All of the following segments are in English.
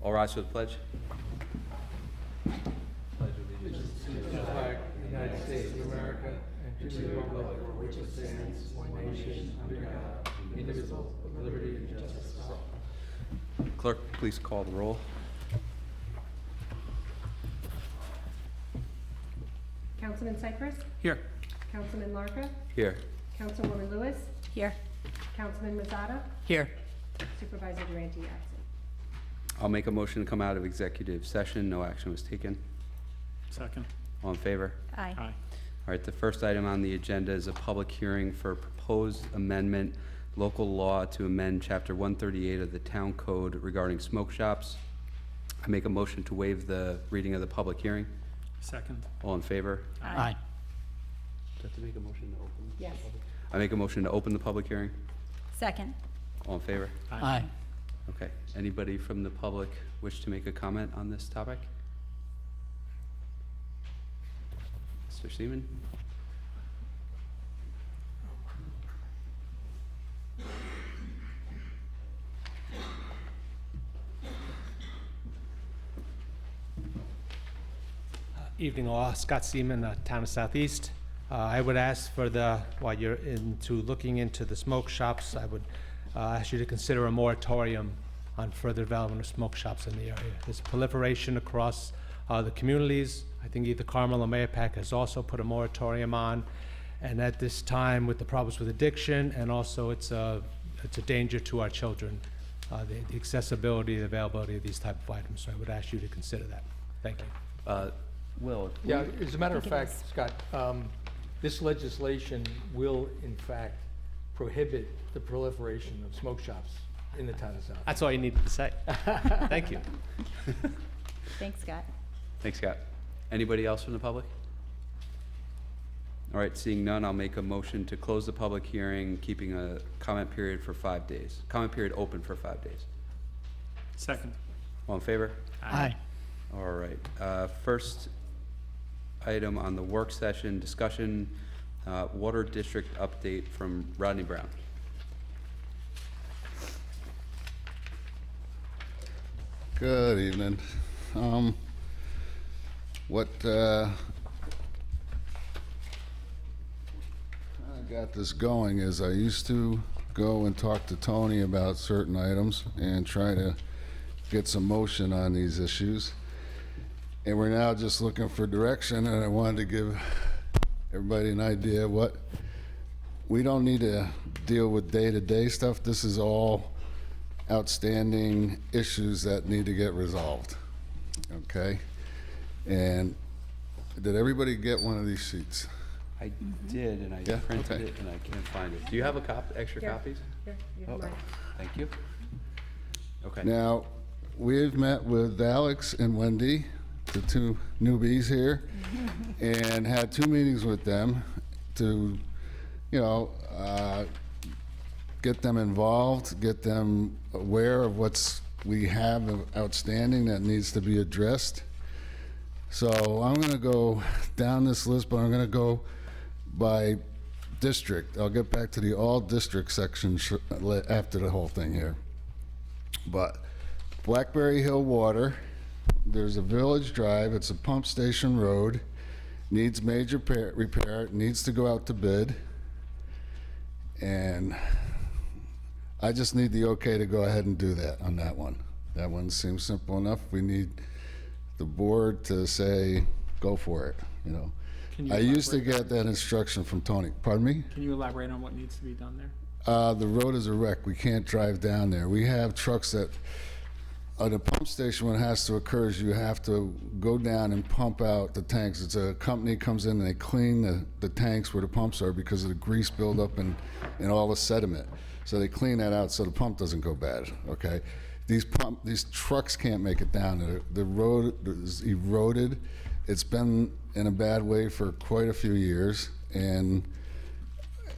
All rise for the pledge. Allegiance to the flag of the United States of America and to the republic for which it stands, one nation, under God, indivisible, with liberty and justice for all. Clerk, please call the roll. Councilman Cypress? Here. Councilman Larka? Here. Councilwoman Lewis? Here. Councilman Mazzata? Here. Supervisor Durante absent. I'll make a motion to come out of executive session. No action was taken. Second. All in favor? Aye. Aye. All right, the first item on the agenda is a public hearing for proposed amendment, local law to amend Chapter 138 of the Town Code regarding smoke shops. I make a motion to waive the reading of the public hearing. Second. All in favor? Aye. Do I have to make a motion to open? Yes. I make a motion to open the public hearing. Second. All in favor? Aye. Okay. Anybody from the public wish to make a comment on this topic? Mr. Seaman? Evening all, Scott Seaman, Town of Southeast. I would ask for while you're looking into the smoke shops, I would ask you to consider a moratorium on further development of smoke shops in the area. There's proliferation across the communities. I think either Carmel or Mayapack has also put a moratorium on. And at this time, with the problems with addiction, and also it's a danger to our children, the accessibility, the availability of these type of items. So I would ask you to consider that. Thank you. Will? Yeah, as a matter of think it fact, is. Scott, this legislation will in fact prohibit the proliferation of smoke shops in the town of South. That's all you needed to say. Thank you. Thanks, Scott. Thanks, Scott. Anybody else from the public? All right, seeing none, I'll make a motion to close the public hearing, keeping a comment period for 5 days. Comment period open for 5 days. Second. All in favor? Aye. All right. First item on the work session, discussion, water district update from Rodney Brown. Good evening. What I got this going is I used to go and talk to Tony about certain items and try to get some motion on these issues. And we're now just looking for direction, and I wanted to give everybody an idea of what we don't need to deal with day-to-day stuff. This is all outstanding issues that need to get resolved. Okay? And did everybody get one of these sheets? I did, and I Yeah, printed okay. it, and I can't find it. Do you have extra Here. copies? Here, you have Oh, mine. thank you. Okay. Now, we've met with Alex and Wendy, the two newbies here, and had 2 meetings with them to, get them involved, get them aware of we have outstanding that needs to be addressed. So I'm going to go down this list, but I'm going to go by district. I'll get back to the all district section after the whole thing here. But Blackberry Hill Water, there's a Village Drive, it's a pump station road, needs major repair, it needs to go out to bid. And I just need the okay to go ahead and do that on that one. That one seems simple enough. We need the board to say, go for it, Can you I used to elaborate get that instruction from Tony. Pardon me? Can you elaborate on what needs to be done there? The road is a wreck. We can't drive down there. We have trucks that, at a pump station, what has to occur is you have to go down and pump out the tanks. It's a company comes in and they clean the tanks where the pumps are because of the grease buildup and all the sediment. So they clean that out so the pump doesn't go bad, okay? These trucks can't make it down. The road is eroded. It's been in a bad way for quite a few years, and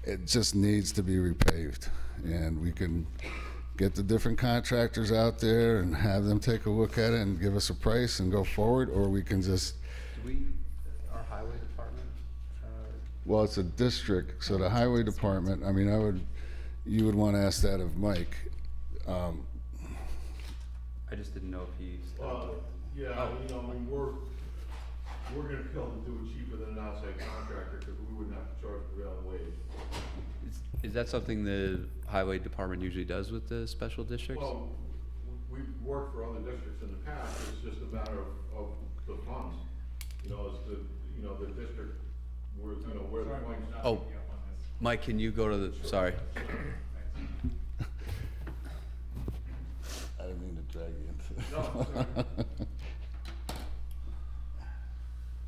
it just needs to be repaved. And we can get the different contractors out there and have them take a look at it and give us a price and go forward, or we can just, Our highway department? well, it's a district, so the highway department, I mean, you would want to ask that of Mike. I just didn't know if he. Yeah, Oh. you know, I mean, we're gonna be able to do it cheaper than an outside contractor, because we wouldn't have to charge prevailing wage. Is that something the highway department usually does with the special districts? Well, we've worked for other districts in the past, it's just a matter of the funds. You know, it's the, you know, the district, where, you know, where the funds. Oh, Mike, can you go to the, sorry. I didn't mean to drag you into No, sorry.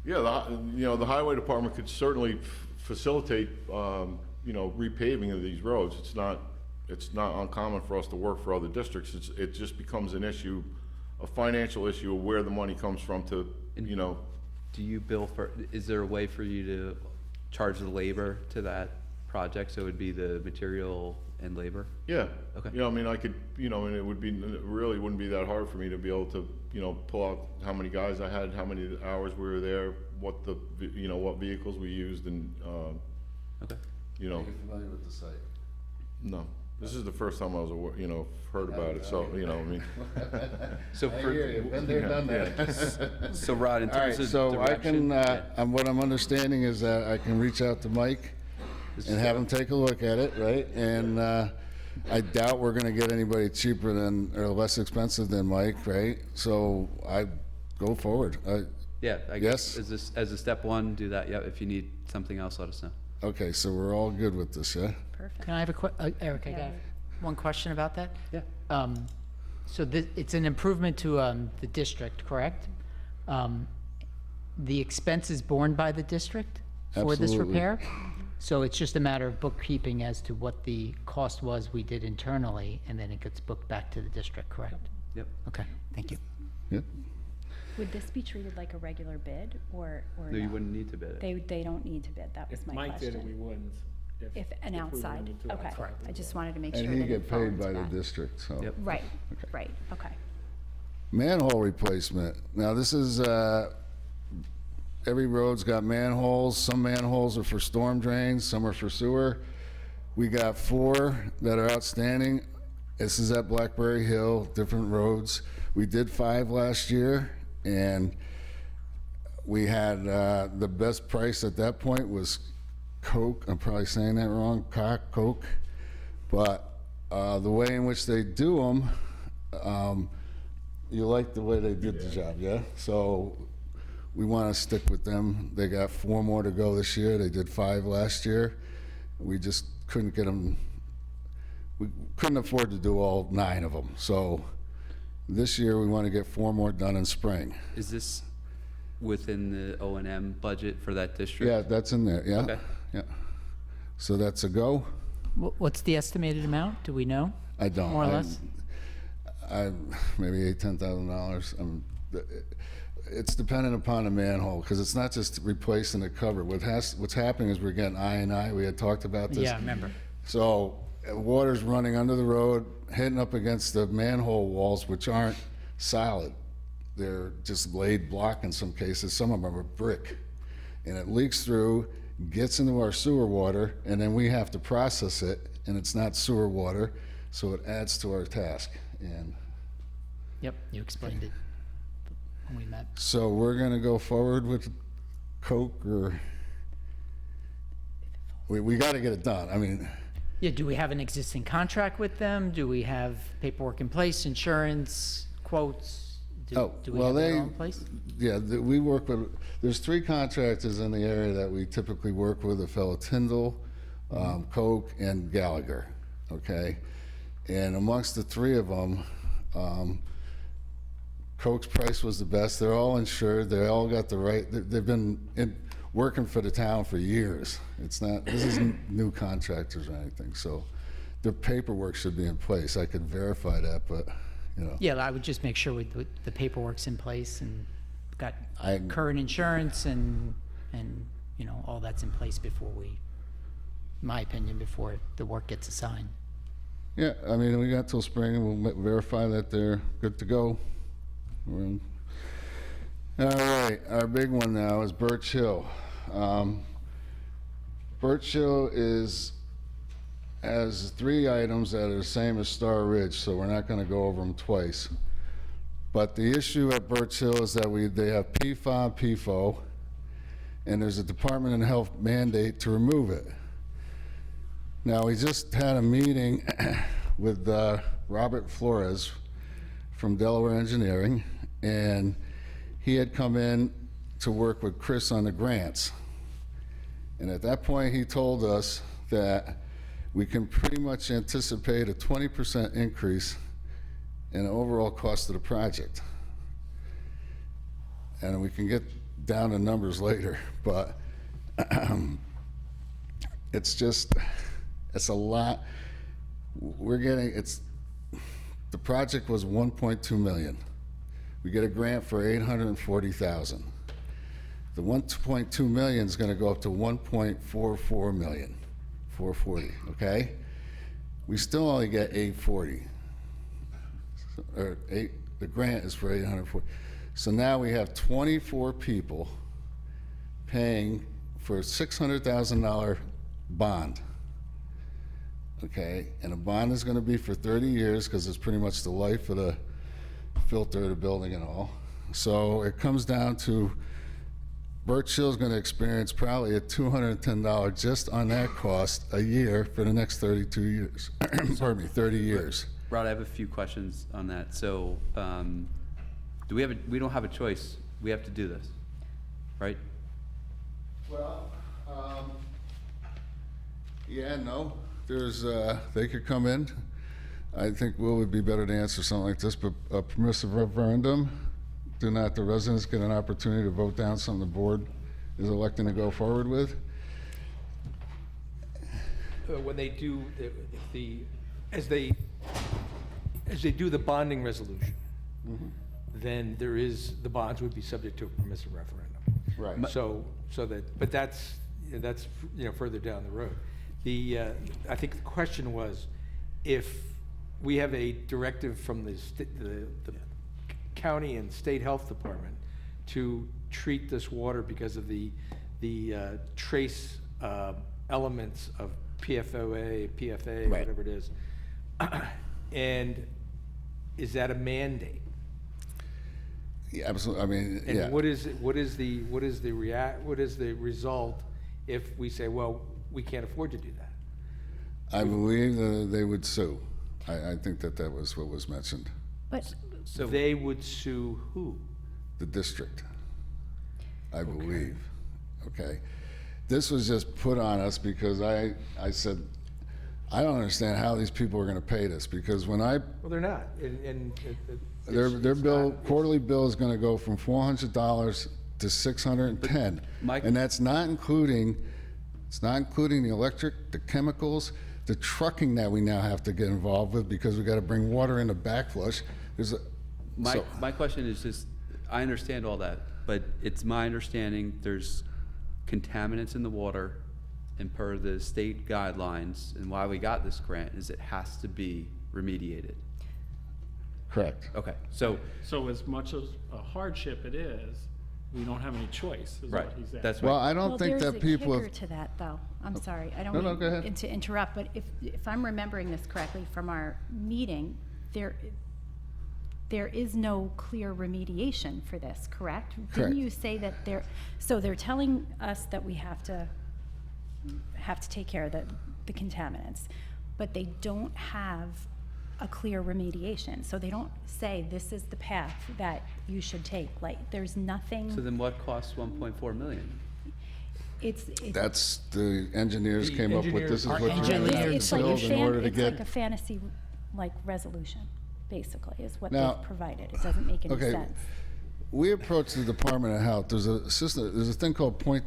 Yeah, you know, the highway department could certainly facilitate, you know, repaving of these roads. It's not uncommon for us to work for other districts. It just becomes an issue, a financial issue of where the money comes from to, you know. Do you bill for, is there a way for you to charge the labor to that project, so it would be the material and labor? Yeah. Okay. You know, I mean, I could, you know, and it really wouldn't be that hard for me to be able to, you know, pull out how many guys I had, how many hours we were there, what you know, what vehicles we used, and, Okay. you know, Are you familiar with the site? no. This is the first time I was, you know, heard about it, so, you know, I mean. So I for, hear you, been there, done that. so Rod, in All right, terms of so I can, direction. what I'm understanding is that I can reach out to Mike and have him take a look at it, right? And I doubt we're gonna get anybody cheaper than, or less expensive than Mike, right? So I go forward. Yeah, I Yes? guess, as a step one, do that, yeah, if you need something else, let us know. Okay, so we're all good with this, yeah? Perfect. Can I have Eric, I got one question about that. Yeah. So it's an improvement to the district, correct? The expense is borne by the district for this Absolutely. repair? So it's just a matter of bookkeeping as to what the cost was we did internally, and then it gets booked back to the district, correct? Yep. Okay, thank you. Yep. Would this be treated like a regular bid or No, you wouldn't need to bid it. They don't need to bid, that was If my Mike did it, we question. wouldn't. If an we outside, wanted to do okay, outside, we I just would. wanted to make sure And that he it get fell paid into by the that. district, so. Yep. Right, right, okay. Manhole replacement. Now, this is, every road's got manholes. Some manholes are for storm drains, some are for sewer. We got 4 that are outstanding. This is at Blackberry Hill, different roads. We did 5 last year, and we had, the best price at that point was Coke. I'm probably saying that wrong, Coke. But the way in which they do them, you like the way they did the job, yeah? So we want to stick with them. They got 4 more to go this year. They did 5 last year. We just couldn't get them, we couldn't afford to do all 9 of them. So this year, we want to get 4 more done in spring. Is this within the O&M budget for that district? Yeah, that's in there, yeah. Okay. Yeah. So that's a go? What's the estimated amount? Do we know? I don't. More or less? Maybe $10,000. It's dependent upon the manhole, because it's not just replacing the cover. What's happening is we're getting I&I. We had talked about this. Yeah, I remember. So water's running under the road, hitting up against the manhole walls, which aren't solid. They're just laid block in some cases. Some of them are brick. And it leaks through, gets into our sewer water, and then we have to process it, and it's not sewer water, so it adds to our task. And Yep, you explained it when we met. so we're gonna go forward with Coke, or we gotta get it done. I mean, Yeah, do we have an existing contract with them? Do we have paperwork in place, insurance, quotes? Do we have that all in place? yeah, we work with, there's 3 contractors in the area that we typically work with, a fellow Tyndall, Coke, and Gallagher, okay? And amongst the 3 of them, Coke's price was the best. They're all insured. They all got the right, they've been working for the town for years. It's not, this isn't new contractors or anything, so their paperwork should be in place. I could verify that, but, you know. Yeah, I would just make sure the paperwork's in place and got I- current insurance and, you know, all that's in place before my opinion, before the work gets assigned. Yeah, I mean, we got till spring, and we'll verify that they're good to go. All right, our big one now is Birch Hill. Birch Hill has 3 items that are the same as Star Ridge, so we're not gonna go over them twice. But the issue at Birch Hill is that they have PFAS, PFOA, and there's a Department of Health mandate to remove it. Now, we just had a meeting with Robert Flores from Delaware Engineering, and he had come in to work with Chris on the grants. And at that point, he told us that we can pretty much anticipate a 20% increase in the overall cost of the project. And we can get down to numbers later, but it's a lot. The project was 1.2 million. We get a grant for 840,000. The 1.2 million is gonna go up to 1.44 million, 440, okay? We still only get 840. The grant is for 840. So now we have 24 people paying for a $600,000 bond. Okay, and a bond is gonna be for 30 years because it's pretty much the life of the filter of the building and all. So it comes down to Birch Hill's gonna experience probably a $210 just on that cost a year for the next 32 years. Pardon me, 30 years. Rod, I have a few questions on that. So, we don't have a choice. We have to do this, right? Well, yeah, no. They could come in. I think Will would be better to answer something like this, but a permissive referendum, do not the residents get an opportunity to vote down something the board is electing to go forward with? When they do as they do the bonding resolution, then the bonds would be subject to a permissive referendum. Right. But that's further down the road. I think the question was, if we have a directive from the county and state health department to treat this water because of the trace elements of PFOA, PFA, Right. whatever it is, and is that a mandate? Yeah, absolutely. I mean, And yeah. what is the result if we say, well, we can't afford to do that? I believe that they would sue. I think that was what was mentioned. But So, They would sue who? The district, I believe. Okay. This was just put on us because I said, I don't understand how these people are going to pay this, because when Well, they're not. their bill, quarterly bill is going to go from $400 to $610. Mike- And that's not including, it's not including the electric, the chemicals, the trucking that we now have to get involved with because we got to bring water in the backflush. my question is just, I understand all that, but it's my understanding there's contaminants in the water, and per the state guidelines, and why we got this grant is it has to be remediated. Correct. Okay, so, So as much as a hardship it is, we don't have any choice, is right, what he's saying. that's Well, right. I don't think that people There's a have. kicker to that, though. I'm sorry, I don't No, go ahead. mean to interrupt, but if I'm remembering this correctly from our meeting, there is no clear remediation for this, correct? Correct. Didn't you say that so they're telling us that we have to take care of the contaminants, but they don't have a clear remediation. So they don't say this is the path that you should take. Like, there's nothing. So then what costs 1.4 million? It's That's, the engineers The came up with, this is what engineers- you're gonna have engineers it's to like a build in order to it's like a get. fantasy like resolution, basically, is what Now- they've provided. It doesn't make any Okay. sense. We approached the Department of Health, there's a system, there's a thing called point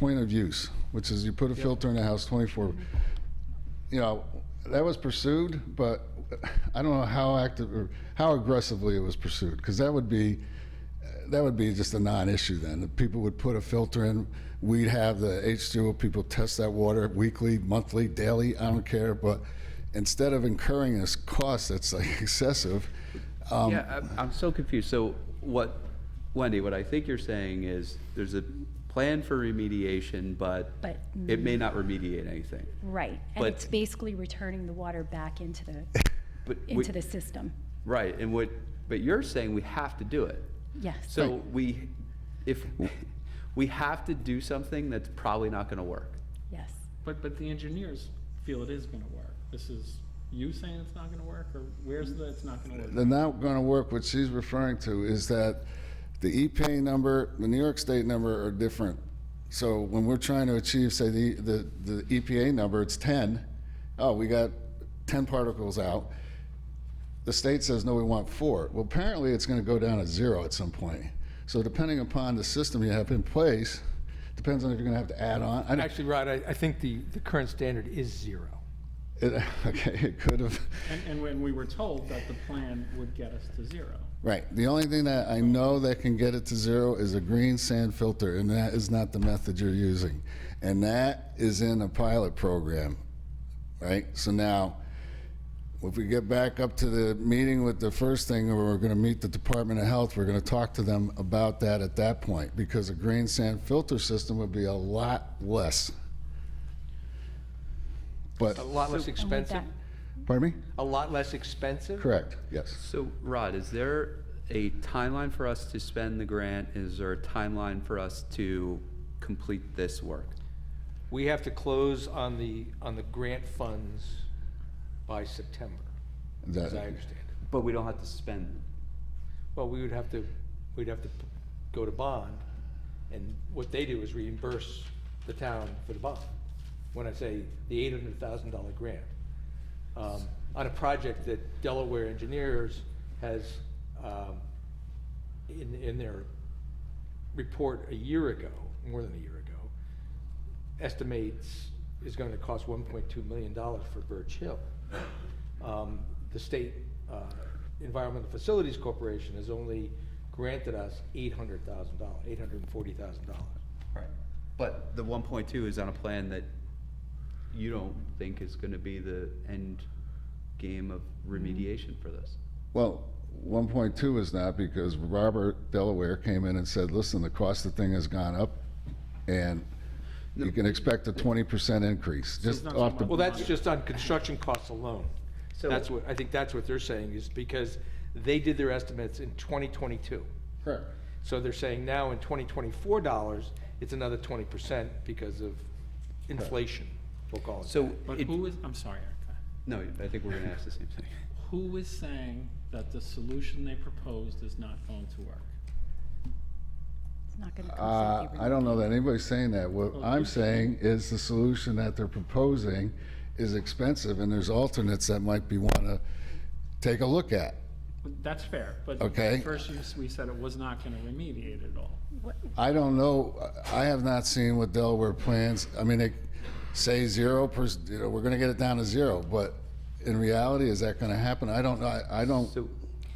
of use, which is you put a filter in the house 24. You know, that was pursued, but I don't know how active or how aggressively it was pursued, because that would be just a non-issue then. If people would put a filter in, we'd have the H2O people test that water weekly, monthly, daily, I don't care, but instead of incurring this cost that's like excessive. Yeah, I'm so confused. So Wendy, what I think you're saying is there's a plan for remediation, but But it may not remediate anything. Right, and But- it's basically returning the water back into But the system. Right, and what But you're saying we have to do it. Yes. So if we have to do something that's probably not gonna work. Yes. But the engineers feel it is gonna work. This is you saying it's not gonna work, or where's the it's not gonna work? The not going to work, what she's referring to is that the EPA number, the New York State number are different. So when we're trying to achieve, say, the EPA number, it's 10. Oh, we got 10 particles out. The state says, no, we want 4. Well, apparently it's going to go down to 0 at some point. So depending upon the system you have in place, depends on if you're going to have to add on. Actually, Rod, I think the current standard is 0. Okay, it could have. And when we were told that the plan would get us to 0. Right. The only thing that I know that can get it to 0 is a green sand filter, and that is not the method you're using. And that is in a pilot program, right? So now, if we get back up to the meeting with the first thing, where we're going to meet the Department of Health, we're going to talk to them about that at that point, because a green sand filter system would be a lot less. But, A lot less And with expensive? that- pardon me? A lot less expensive? Correct, yes. So Rod, is there a timeline for us to spend the grant? Is there a timeline for us to complete this work? We have to close on the grant funds by September, Is as that- I understand it. But we don't have to spend them. Well, we'd have to go to bond, and what they do is reimburse the town for the bond. When I say the $800,000 grant, on a project that Delaware Engineers has, in their report a year ago, more than a year ago, estimates is going to cost $1.2 million for Birch Hill. The state Environmental Facilities Corporation has only granted us $840,000. Right. But the 1.2 is on a plan that you don't think is gonna be the end game of remediation for this. Well, 1.2 is not, because Robert Delaware came in and said, listen, the cost of the thing has gone up, and you can expect a 20% increase, just not off the. Well, that's just on construction costs alone. So- That's what, I think that's what they're saying, is because they did their estimates in 2022. Correct. So they're saying now in 2024 dollars, it's another 20% because of inflation, we'll call it. So, But who is, I'm sorry, Erica. no, I think we're gonna ask the same thing. Who is saying that the solution they proposed is not going to work? It's not going to completely I don't know that anybody's saying that. What Well, I'm you- saying is the solution that they're proposing is expensive, and there's alternates that might be wanna take a look at. That's fair, but Okay. first we said it was not gonna remediate it all. I don't know, I have not seen what Delaware plans, I mean, they say 0%, we're gonna get it down to 0, but in reality, is that gonna happen? I don't know, I don't, So-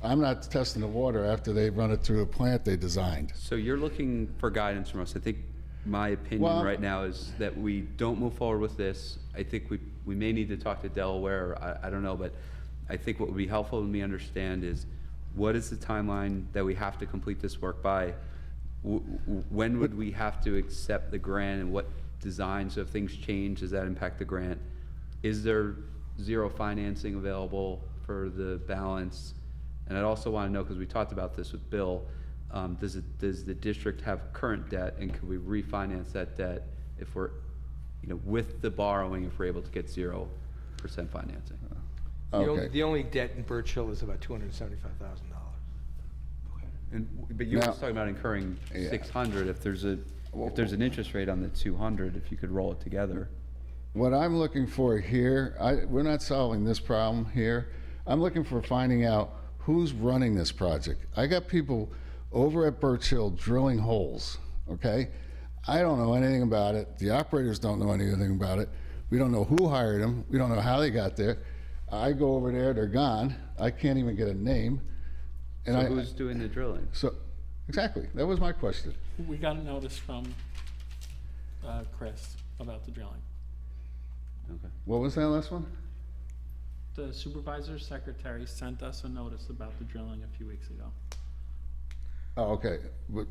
I'm not testing the water after they run it through a plant they designed. So you're looking for guidance from us. I think my opinion Well- right now is that we don't move forward with this. I think we may need to talk to Delaware, I don't know, but I think what would be helpful to me understand is, what is the timeline that we have to complete this work by? When would we have to accept the grant, and what designs, so if things change, does that impact the grant? Is there 0 financing available for the balance? And I'd also want to know, because we talked about this with Bill, does the district have current debt, and could we refinance that debt if we're, with the borrowing, if we're able to get 0% financing? Okay. The only debt in Birch Hill is about $275,000. But you were Now- just talking about incurring Yeah. 600, if there's an interest rate on the 200, if you could roll it together. What I'm looking for here, we're not solving this problem here. I'm looking for finding out who's running this project. I got people over at Birch Hill drilling holes, okay? I don't know anything about it. The operators don't know anything about it. We don't know who hired them. We don't know how they got there. I go over there, they're gone. I can't even get a name. And So who's doing the drilling? So, exactly, that was my question. We got a notice from Chris about the drilling. Okay. What was that last one? The supervisor's secretary sent us a notice about the drilling a few weeks ago. Oh, okay. But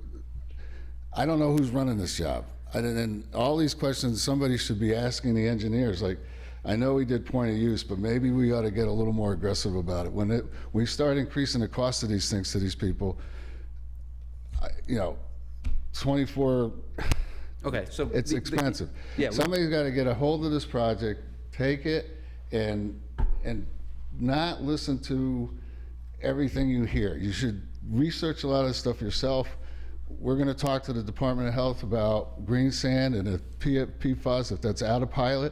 I don't know who's running this job. And all these questions, somebody should be asking the engineers, like, I know we did point of use, but maybe we ought to get a little more aggressive about it. When we start increasing the cost of these things to these people, 24, Okay, so. it's expensive. Yeah. Somebody's got to get a hold of this project, take it, and not listen to everything you hear. You should research a lot of this stuff yourself. We're going to talk to the Department of Health about green sand and if PFAS, if that's out of pilot,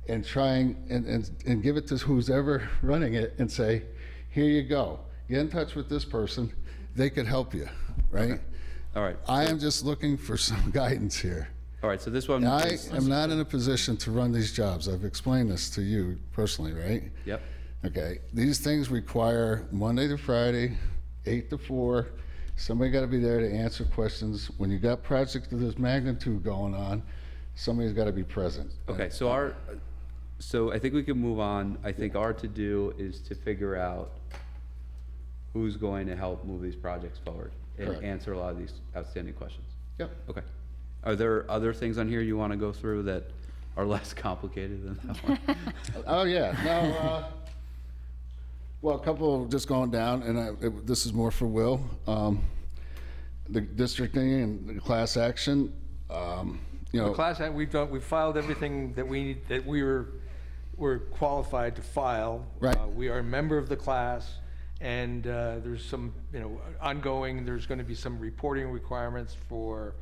and trying and give it to who's ever running it and say, here you go. Get in touch with this person. They could help you, right? Okay. All right. I am just looking for some guidance here. All right, so this one. I is- am not in a position to run these jobs. I've explained this to you personally, right? Yep. Okay, these things require Monday to Friday, 8 to 4. Somebody got to be there to answer questions. When you got projects of this magnitude going on, somebody's got to be present. Okay, so I think we can move on. I think our to-do is to figure out who's going to help move these projects forward and Correct. answer a lot of these outstanding questions. Yep. Okay. Are there other things on here you want to go through that are less complicated than that one? Oh, yeah, no, well, a couple just going down, and this is more for Will. The districting and the class action, The class act, we've filed everything that we're qualified to file. Right. We are a member of the class, and there's some, ongoing, there's going to be some reporting requirements for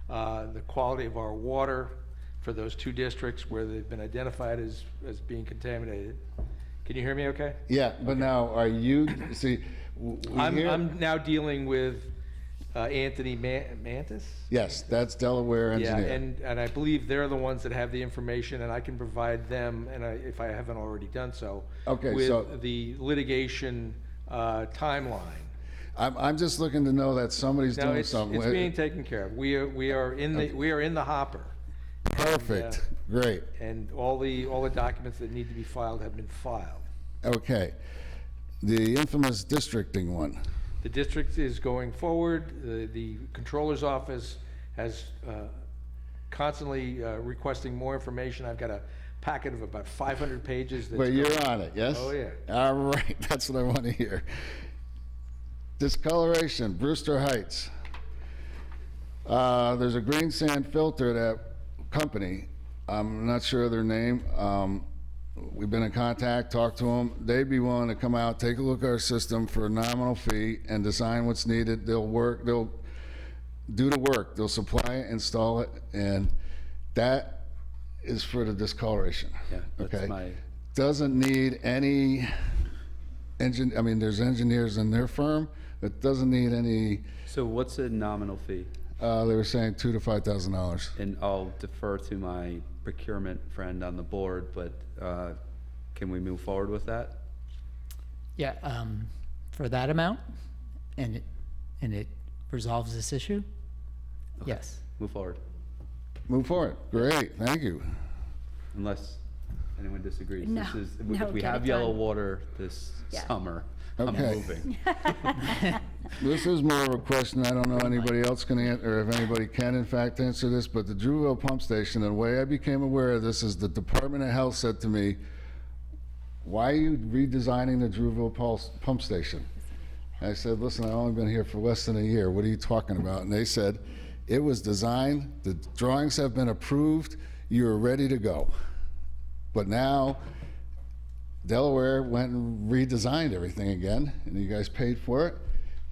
the quality of our water for those 2 districts where they've been identified as being contaminated. Can you hear me okay? yeah, but now, are you, see, I'm now dealing with Anthony Mantis? Yes, that's Delaware Yeah, engineer. and I believe they're the ones that have the information, and I can provide them, and if I haven't already done so, Okay, so- with the litigation timeline. I'm just looking to know that somebody's No, doing it's something. being taken care of. We are in the hopper. Perfect, great. And all the documents that need to be filed have been filed. Okay, the infamous districting one. The district is going forward. The controller's office has constantly requesting more information. I've got a packet of about 500 pages. That's But you're going- on it, yes? Oh, yeah. All right, that's what I want to hear. Discoloration, Brewster Heights. There's a green sand filter, that company, I'm not sure of their name. We've been in contact, talked to them. They'd be willing to come out, take a look at our system for a nominal fee and design what's needed. They'll do the work. They'll supply it, install it, and that is for the discoloration. Yeah, that's Okay? my, Doesn't need any there's engineers in their firm. It doesn't need any, so what's a nominal fee? they were saying $2,000 to $5,000. And I'll defer to my procurement friend on the board, but can we move forward with that? Yeah, for that amount, and it resolves this issue? Okay, Yes. Move forward, Move forward. Great, thank you. unless anyone disagrees. No, This is, no, if we get have it yellow done. water this Yeah. summer, I'm Okay. moving. This is more of a question, I don't know anybody else can answer, or if anybody can in fact answer this, but the Drewville Pump Station, the way I became aware of this is the Department of Health said to me, why are you redesigning the Drewville Pump Station? I said, listen, I've only been here for less than a year, what are you talking about? And they said, it was designed, the drawings have been approved, you're ready to go. But now, Delaware went and redesigned everything again, and you guys paid for it.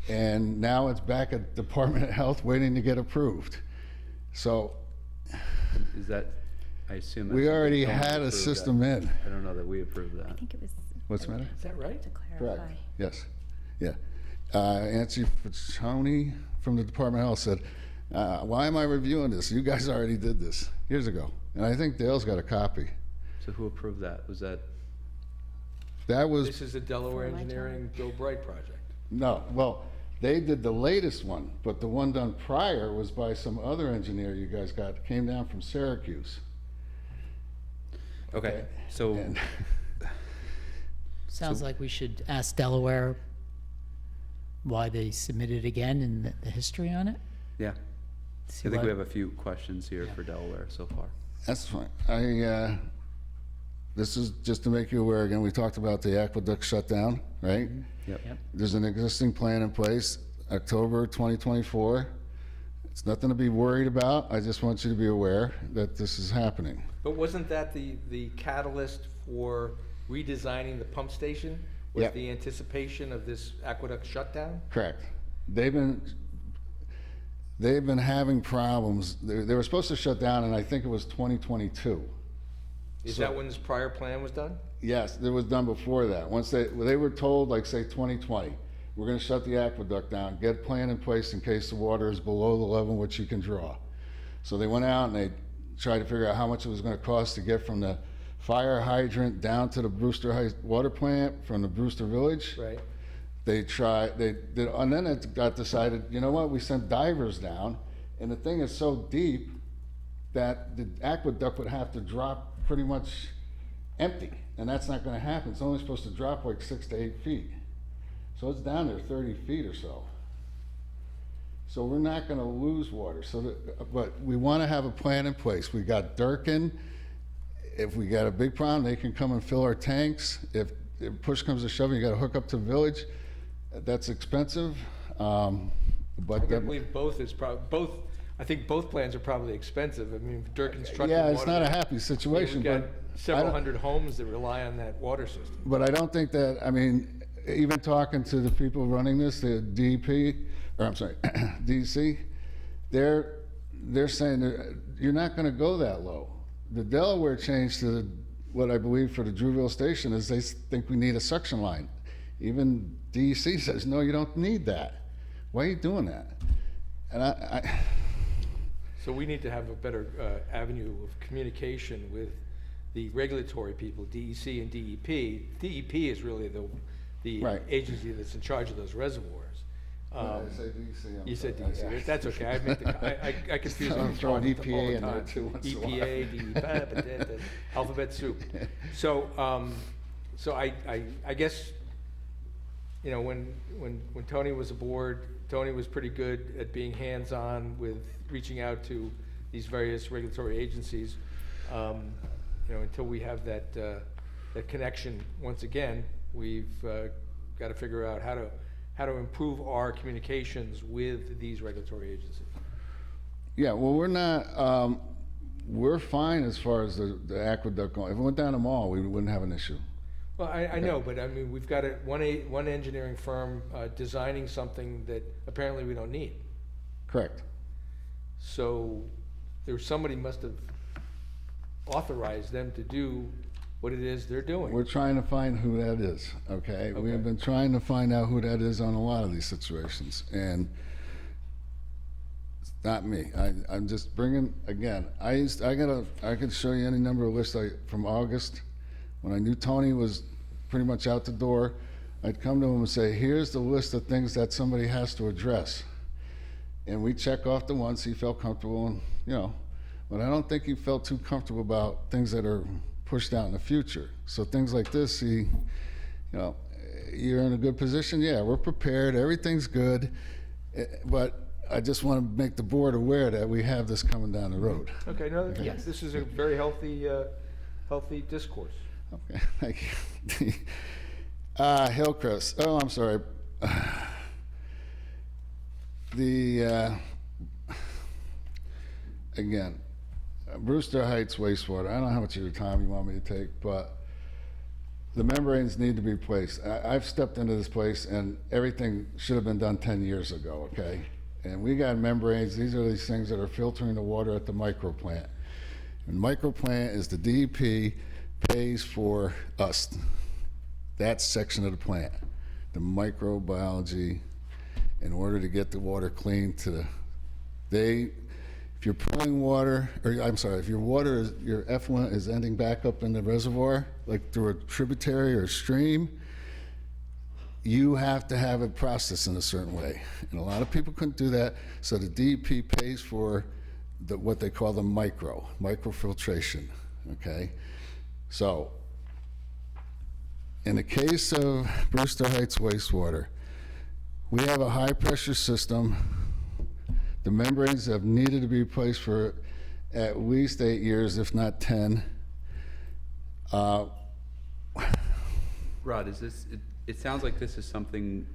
And now it's back at Department of Health waiting to get approved. So Is that, I assume that's. we something already Tony had a approved system that. in. I don't know that we approved that. I think it was. What's the matter? Is that right? To Correct. clarify. Yes. Yeah. Nancy Ficcioni from the Department of Health said, why am I reviewing this? You guys already did this years ago. And I think Dale's got a copy. So who approved that? Was that, That was, This is the Delaware For my Engineering Bill Bright project. no, well, they did the latest one, but the one done prior was by some other engineer you guys got, came down from Syracuse. okay, so, And Sounds like we should ask Delaware why they submitted again and the history on it. yeah, See I think what- we have a few questions here for Delaware so far. that's fine. this is just to make you aware, again, we talked about the aqueduct shutdown, right? Yep. Yep. There's an existing plan in place, October 2024. It's nothing to be worried about. I just want you to be aware that this is happening. But wasn't that the catalyst for redesigning the pump station? Was Yep. the anticipation of this aqueduct shutdown? Correct. They've been having problems. They were supposed to shut down, and I think it was 2022. Is So- that when this prior plan was done? Yes, it was done before that. Once they were told, like, say, 2020, we're gonna shut the aqueduct down, get a plan in place in case the water is below the level which you can draw. So they went out and they tried to figure out how much it was gonna cost to get from the fire hydrant down to the Brewster Heights water plant from the Brewster Village. Right. They did, and then it got decided, you know what, we sent divers down, and the thing is so deep that the aqueduct would have to drop pretty much empty, and that's not gonna happen. It's only supposed to drop like 6 to 8 feet. So it's down there 30 feet or so. So we're not gonna lose water, but we wanna have a plan in place. We got Durkin. If we got a big problem, they can come and fill our tanks. If push comes to shove, you gotta hook up to the village. That's expensive, I but. believe both is both, I think both plans are probably expensive. I mean, Durkin's trucking Yeah, water. it's not a happy situation, We've got but. I several don't- hundred homes that rely on that water system. But I don't think that, I mean, even talking to the people running this, the DEP, or I'm sorry, DEC, they're saying that you're not gonna go that low. The Delaware change to what I believe for the Drewville station is they think we need a suction line. Even DEC says, no, you don't need that. Why are you doing that? And So we need to have a better avenue of communication with the regulatory people, DEC and DEP. DEP is really the Right. agency that's in charge of those reservoirs. You said sorry. DEC, that's okay, I confuse them I'm all throwing the EPA in there time. too once in a while. EPA, DEP, alphabet soup. So, I guess, you know, when Tony was aboard, Tony was pretty good at being hands-on with reaching out to these various regulatory agencies. You know, until we have that connection, once again, we've got to figure out how to improve our communications with these regulatory agencies. Yeah, well, we're not, we're fine as far as the aqueduct going. If it went down the mall, we wouldn't have an issue. Well, I know, but I mean, we've got one engineering firm designing something that apparently we don't need. Correct. So somebody must have authorized them to do what it is they're doing. We're trying to find who that is, okay? We have Okay. been trying to find out who that is on a lot of these situations, and it's not me. I'm just bringing, again, I could show you any number of lists from August, when I knew Tony was pretty much out the door. I'd come to him and say, here's the list of things that somebody has to address. And we check off the ones he felt comfortable in, you know, but I don't think he felt too comfortable about things that are pushed out in the future. So things like this, you know, you're in a good position. Yeah, we're prepared. Everything's good. But I just want to make the board aware that we have this coming down the road. Okay, no, Yes. this is a very healthy discourse. Okay, thank you. Hillcrest. Oh, I'm sorry. Again, Brewster Heights wastewater. I don't know how much of your time you want me to take, but the membranes need to be replaced. I've stepped into this place and everything should have been done 10 years ago, okay? And we got membranes. These are these things that are filtering the water at the micro plant. And micro plant is the DEP pays for us, that section of the plant, the microbiology, in order to get the water clean to if you're pulling water, or I'm sorry, if your effluent is ending back up in the reservoir, like through a tributary or stream, you have to have it processed in a certain way. And a lot of people couldn't do that, so the DEP pays for what they call the microfiltration, okay? So, in the case of Brewster Heights wastewater, we have a high-pressure system. The membranes have needed to be replaced for at least 8 years, if not 10. Rod, is this, it sounds like this is something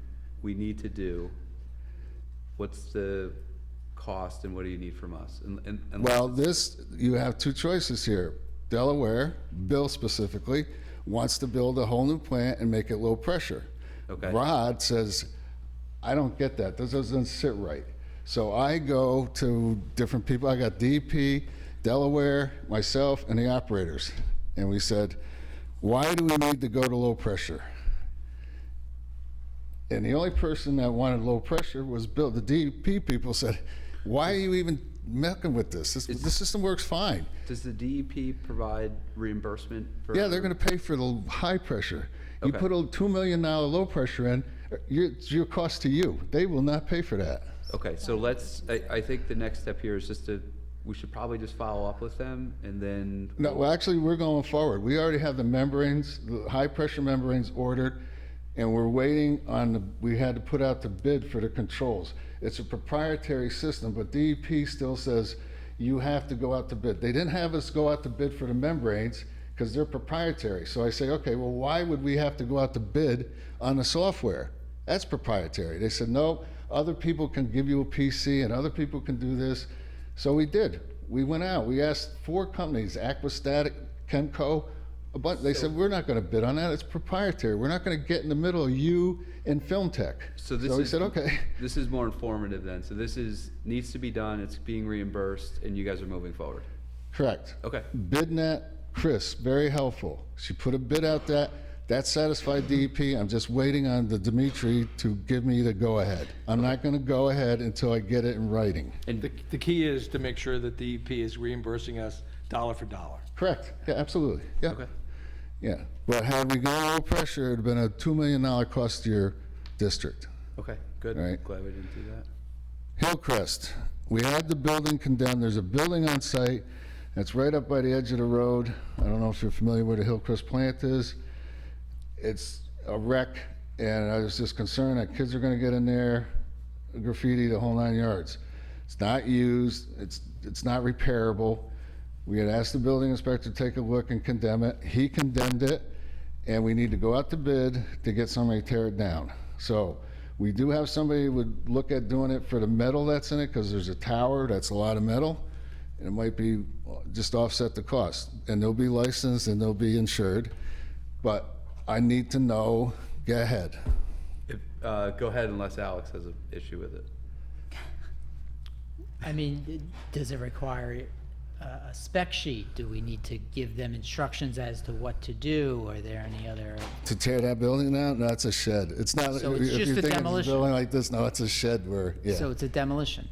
we need to do. What's the cost and what do you need from us? And Well, this, you have two choices here. Delaware, Bill specifically, wants to build a whole new plant and make it low pressure. Okay. Rod says, I don't get that. This doesn't sit right. So I go to different people. I got DEP, Delaware, myself, and the operators. And we said, why do we need to go to low pressure? And the only person that wanted low pressure was Bill. The DEP people said, why are you even messing with this? The system works fine. does the DEP provide reimbursement for? Yeah, they're going to pay for the high pressure. You Okay. put a $2 million low pressure in, it's your cost to you. They will not pay for that. Okay, so I think the next step here is just we should probably just follow up with them and then. No, well, actually, we're going forward. We already have the membranes, the high pressure membranes ordered, and we're waiting on we had to put out the bid for the controls. It's a proprietary system, but DEP still says you have to go out to bid. They didn't have us go out to bid for the membranes because they're proprietary. So I say, okay, well, why would we have to go out to bid on the software? That's proprietary. They said, no, other people can give you a PC and other people can do this. So we did. We went out. We asked 4 companies, Aquastatic, Chemco, but they said, we're not going to bid on that. It's proprietary. We're not going to get in the middle of you and Film Tech. So this we is. said, okay. This is more informative then. So this needs to be done, it's being reimbursed, and you guys are moving forward. Correct. Okay. BidNet, Chris, very helpful. She put a bid out that satisfied DEP. I'm just waiting on the Dimitri to give me the go-ahead. I'm not going to go ahead until I get it in writing. And The key is to make sure that DEP is reimbursing us dollar for dollar. Correct. Yeah, absolutely. Yeah. Okay. Yeah. But had we gone low pressure, it'd have been a $2 million cost to your district. Okay, good. Right. Glad we didn't do that. Hillcrest, we had the building condemned. There's a building on site that's right up by the edge of the road. I don't know if you're familiar where the Hillcrest plant is. It's a wreck, and I was just concerned that kids are going to get in there, graffiti, the whole 9 yards. It's not used. It's not repairable. We had asked the building inspector to take a look and condemn it. He condemned it, and we need to go out to bid to get somebody to tear it down. So we do have somebody who would look at doing it for the metal that's in it, because there's a tower that's a lot of metal, and it might be just offset the cost. And they'll be licensed and they'll be insured, but I need to know. Go ahead. Go ahead unless Alex has an issue with it. I mean, does it require a spec sheet? Do we need to give them instructions as to what to do? Are there any other? To tear that building down? No, it's a shed. It's not. So it's if just you're a thinking demolition? It's a building like this, no, it's a shed where, yeah. So it's a demolition.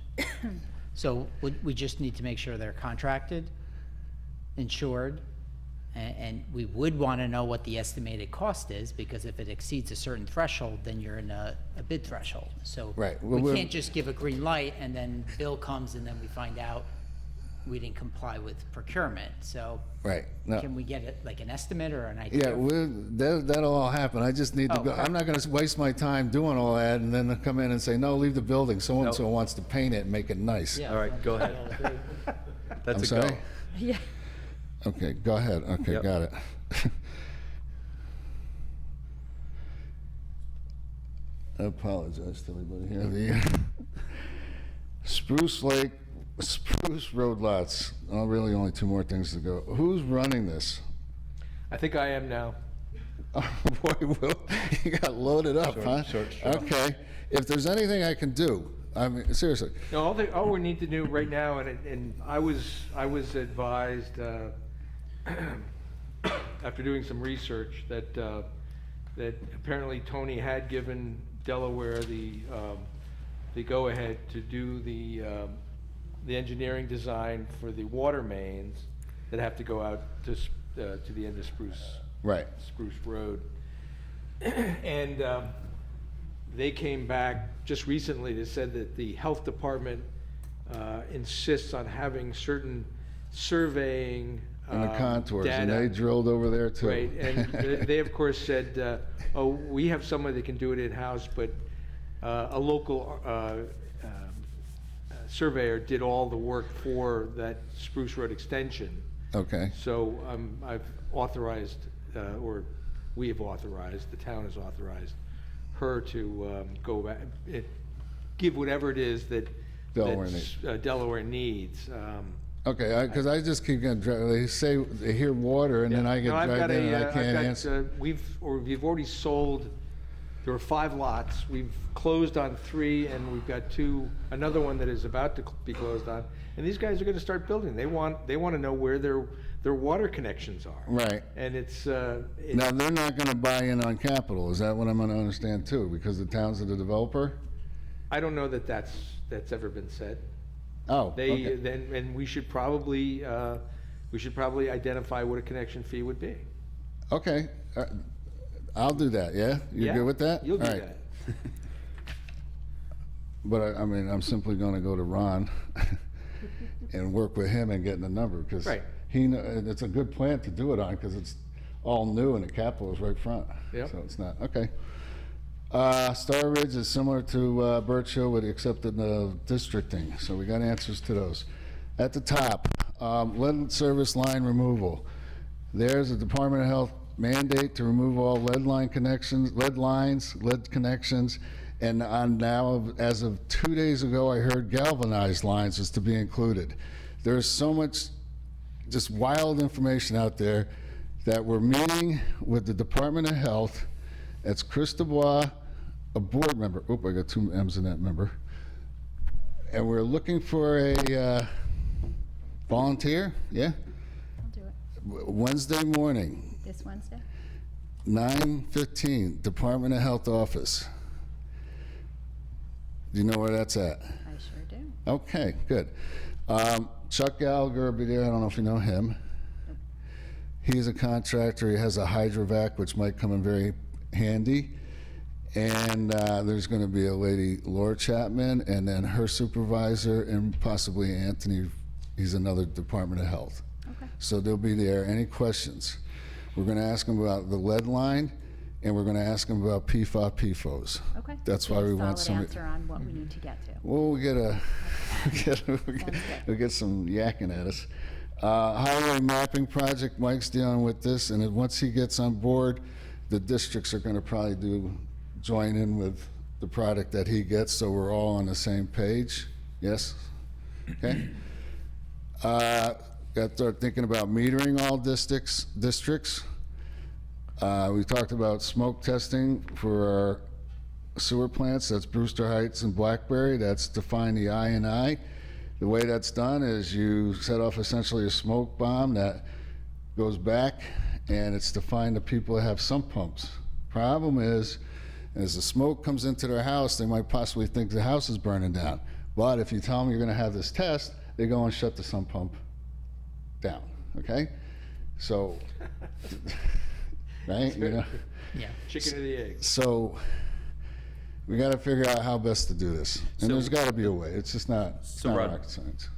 So we just need to make sure they're contracted, insured, and we would want to know what the estimated cost is, because if it exceeds a certain threshold, then you're in a bid threshold. So Right. Well, we we're- can't just give a green light and then bill comes and then we find out we didn't comply with procurement. So Right. No. can we get like an estimate or an idea? Yeah, that'll all happen. I just need to Oh, go. okay. I'm not going to waste my time doing all that and then come in and say, no, leave the building. So-and-so wants to paint it and make it nice. Yeah. All right, go ahead. That's I'm a sorry? go. Yeah. Okay, go ahead. Okay, Yep. got it. I apologize to everybody here. The Spruce Lake, Spruce Road lots. Oh, really only 2 more things to go. Who's running this? I think I am now. Oh, boy, Will, you got loaded up, huh? Sure. Okay, if there's anything I can do, I mean, seriously, No, all we need to do right now, and I was advised, after doing some research, that apparently Tony had given Delaware the go-ahead to do the engineering design for the water mains that have to go out to the end of Spruce right. Road. And they came back just recently that said that the health department insists on having certain surveying And the contours, and data. they drilled over there too. Right, and they of course said, oh, we have someone that can do it in-house, but a local surveyor did all the work for that Spruce Road extension. Okay, So I've authorized, or we have authorized, the town has authorized her to go back, give whatever it is that Delaware Delaware needs. okay, because I just keep getting, they say, they hear water, and then I get No, I've got dragged in and I I've can't got, answer. we've already sold, there were 5 lots. We've closed on 3, and we've got 2, another one that is about to be closed on. And these guys are gonna start building. They want to know where their water connections are. Right. And it's, Now, they're not gonna buy in on capital, is that what I'm gonna understand too, because the town's the developer? I don't know that that's ever been said. Oh, They, okay. then, and we should probably identify what a connection fee would be. Okay, I'll do that, yeah? You're Yeah, good with that? You'll do All right. that. But I mean, I'm simply gonna go to Ron and work with him and get the number, because Right. it's a good plan to do it on, because it's all new and the capital is right front. Yep. So it's not, okay. Star Ridge is similar to Birch Hill with the except in the districting, so we got answers to those. At the top, lead service line removal. There's a Department of Health mandate to remove all lead line connections, lead lines, lead connections, and on now, as of 2 days ago, I heard galvanized lines is to be included. There's so much just wild information out there that we're meeting with the Department of Health. It's Chris Dubois, a board member. Oop, I got 2 M's in that member. And we're looking for a volunteer, yeah? I'll do it. Wednesday morning, This Wednesday? 9:15, Department of Health office. Do you know where that's at? I sure do. Okay, good. Chuck Gallagher will be there. I don't know if you know him. He's a contractor. He has a hydrovac, which might come in very handy. And there's going to be a lady, Laura Chapman, and then her supervisor, and possibly Anthony. He's another Department of Health. Okay. So they'll be there. Any questions? We're going to ask them about the lead line, and we're going to ask them about PFOS. Okay. That's why Get a we want solid somebody. answer on what we need to get to. Well, good. we'll get some yakking at us. Highway mapping project, Mike's dealing with this, and then once he gets on board, the districts are going to probably join in with the product that he gets, so we're all on the same page. Yes? Okay. Got to start thinking about metering all districts. We talked about smoke testing for our sewer plants. That's Brewster Heights and Blackberry. That's define the I&I. The way that's done is you set off essentially a smoke bomb that goes back, and it's to find the people that have sump pumps. Problem is, as the smoke comes into their house, they might possibly think the house is burning down. But if you tell them you're going to have this test, they go and shut the sump pump down. Okay? So, right? You know? Yeah. Chicken or the egg? So we got to figure out how best to do this. And So- there's got to be a way. It's just not, So, not Rod, rocket science.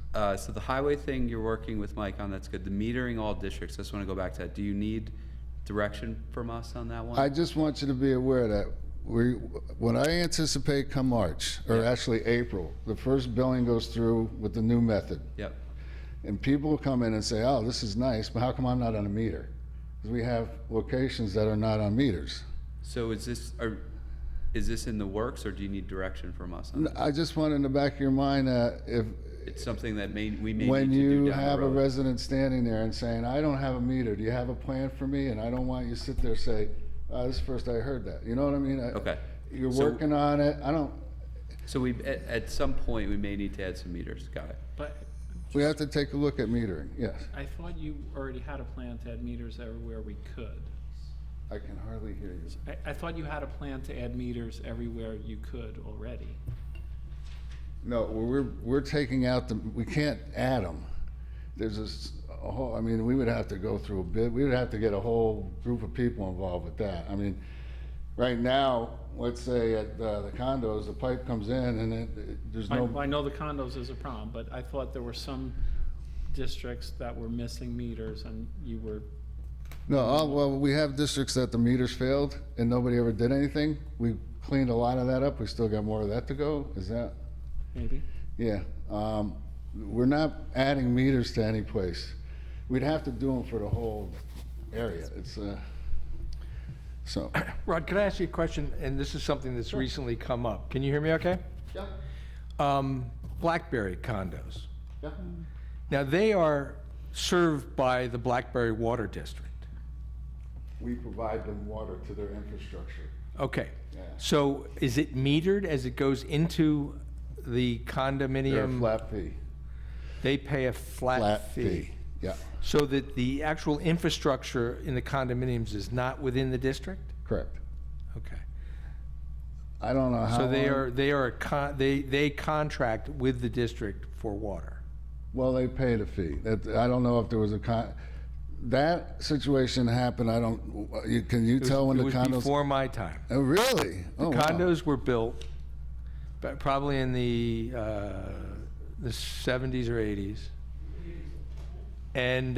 So the highway thing you're working with Mike on, that's good. The metering all districts, I just want to go back to that. Do you need direction from us on that one? I just want you to be aware that what I anticipate come March, or actually April, the first billing goes through with the new method. Yep. And people will come in and say, oh, this is nice, but how come I'm not on a meter? Because we have locations that are not on meters. So is this in the works, or do you need direction from us on that? I just want in the back of your mind that if, It's something that we may when need to do you down the have a road. resident standing there and saying, I don't have a meter, do you have a plan for me? And I don't want you to sit there and say, this is the first I heard that. You know what I mean? Okay. You're So- working on it. So at some point, we may need to add some meters. Got it. But We have to take a look at metering, yes. I thought you already had a plan to add meters everywhere we could. I can hardly hear you. I thought you had a plan to add meters everywhere you could already. No, we're taking out we can't add them. There's a whole, I mean, we would have to go through a bit, we would have to get a whole group of people involved with that. I mean, right now, let's say at the condos, the pipe comes in and there's no. I know the condos is a problem, but I thought there were some districts that were missing meters and you were, No, well, we have districts that the meters failed and nobody ever did anything. We cleaned a lot of that up. We still got more of that to go. Is that? maybe? Yeah. We're not adding meters to any place. we'd have to do them for the whole area. It's, so, Rod, can I ask you a question? And this is something that's recently come up. Can you hear me okay? yeah, Blackberry condos. yeah. Now, they are served by the Blackberry Water District. We provide them water to their infrastructure. Okay. Yeah. So is it metered as it goes into the They're a condominium? flat fee. They pay a flat fee. Yeah, So that the actual infrastructure in the condominiums is not within the district? correct. Okay. I don't know how So long. they contract with the district for water? Well, they paid a fee. I don't know if there was that situation happened, can you tell when the It was condos? before my time. Oh, really? Oh, wow. Condos were built probably in the 70s or 80s. And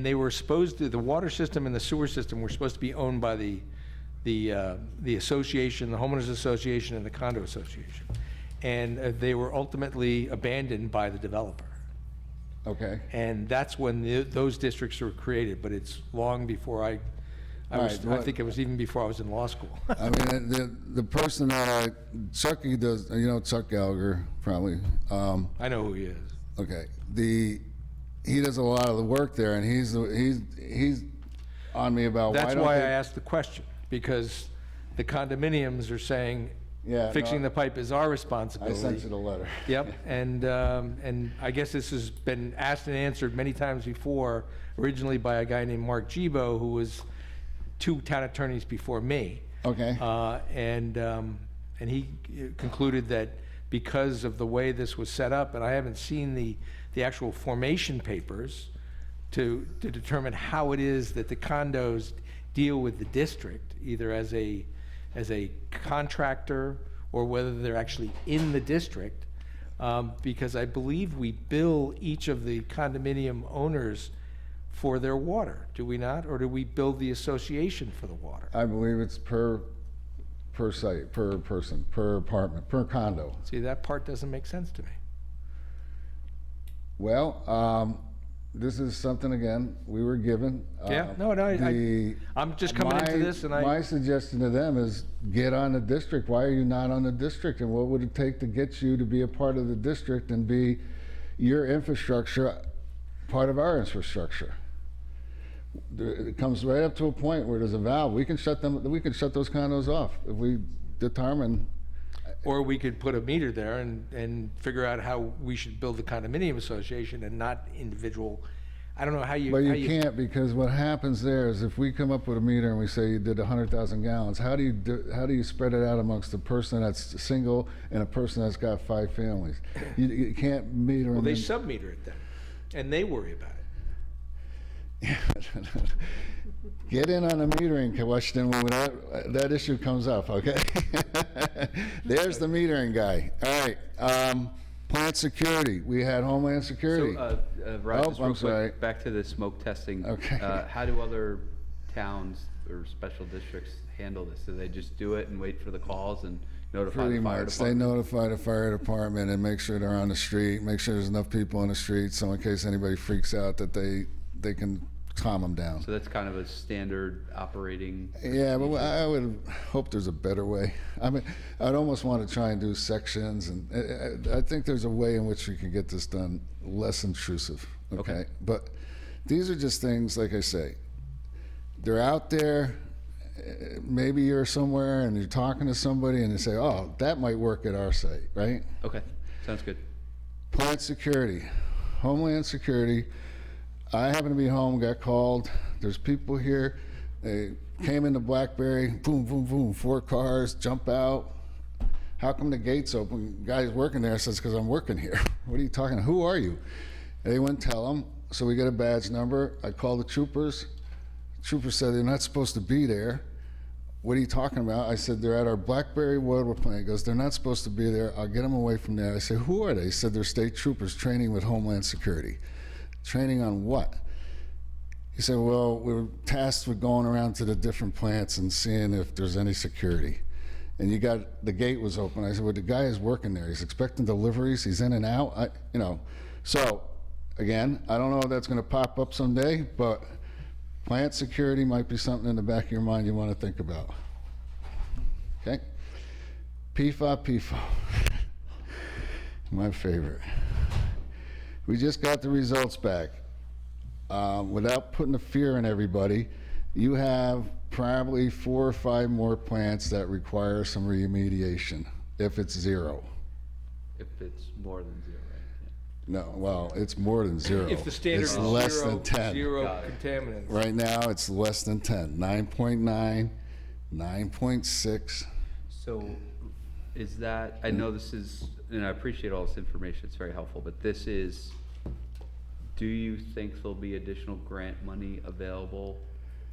they were supposed to, the water system and the sewer system were supposed to be owned by the association, the homeowners association and the condo association. And they were ultimately abandoned by the developer. Okay. And that's when those districts were created, but it's long before I think it was even before I was in law school. I mean, the person that Chucky does, you know, Chuck Gallagher, probably. I know who he is. Okay. He does a lot of the work there, and he's on me about That's don't why they- I asked the question, because the condominiums are saying Yeah, fixing no, the pipe is our I responsibility. sent you the letter. Yep, and I guess this has been asked and answered many times before, originally by a guy named Mark Gibo, who was 2 town attorneys before me. Okay. And he concluded that because of the way this was set up, and I haven't seen the actual formation papers to determine how it is that the condos deal with the district, either as a contractor or whether they're actually in the district, because I believe we bill each of the condominium owners for their water, do we not? Or do we bill the association for the water? I believe it's per site, per person, per apartment, per condo. See, that part doesn't make sense to me. Well, this is something, again, we were given. Yeah, no, I'm just coming into this and My suggestion to them is get on the district. Why are you not on the district? And what would it take to get you to be a part of the district and be your infrastructure, part of our infrastructure? It comes right up to a point where there's a valve. We can shut those condos off if we determine. Or we could put a meter there and figure out how we should build the condominium association and not individual. I don't know how you. But how you can't, because what happens there is if we come up with a meter and we say you did 100,000 gallons, how do you spread it out amongst the person that's single and a person that's got 5 families? You can't meter Well, them they in. sub-meter it then, and they worry about it. Get in on the metering question when that issue comes up, okay? There's the metering guy. All right, plant security. We had Homeland Security. So, Rod, Oh, just real I'm sorry. quick, back to the smoke testing. Okay. How do other towns or special districts handle this? Do they just do it and wait for the calls and notify Pretty the fire much. They department? notify the fire department and make sure they're on the street, make sure there's enough people on the street, so in case anybody freaks out that they can calm them down. So that's kind of a standard operating. Yeah, but I would hope there's a better way. I mean, I'd almost want to try and do sections, and I think there's a way in which we can get this done less intrusive, okay? But these are just things, like I say, they're out there. Maybe you're somewhere and you're talking to somebody and they say, oh, that might work at our site, right? Okay, sounds good. Plant security, Homeland Security. I happen to be home, got called. There's people here. They came into Blackberry, boom, boom, boom, 4 cars, jump out. How come the gate's open? Guy's working there says, because I'm working here. What are you talking? Who are you? They wouldn't tell them, so we get a badge number. I call the troopers. Trooper said they're not supposed to be there. What are you talking about? I said, they're at our Blackberry water plant. He goes, they're not supposed to be there. I'll get them away from there. I said, who are they? He said, they're state troopers training with Homeland Security. Training on what? He said, well, we're tasked with going around to the different plants and seeing if there's any security. And the gate was open. I said, well, the guy is working there. He's expecting deliveries. He's in and out. So again, I don't know if that's gonna pop up someday, but plant security might be something in the back of your mind you wanna think about. Okay? PFAS. My favorite. We just got the results back. Without putting the fear in everybody, you have probably 4 or 5 more plants that require some remediation, if it's 0. If it's more than 0, right? No, well, it's more than 0. If the standard It's is less zero, than 10. zero Got it. contaminants. Right now, it's less than 10, 9.9, 9.6. So is that, I know this is, and I appreciate all this information, it's very helpful, but this is, do you think there'll be additional grant money available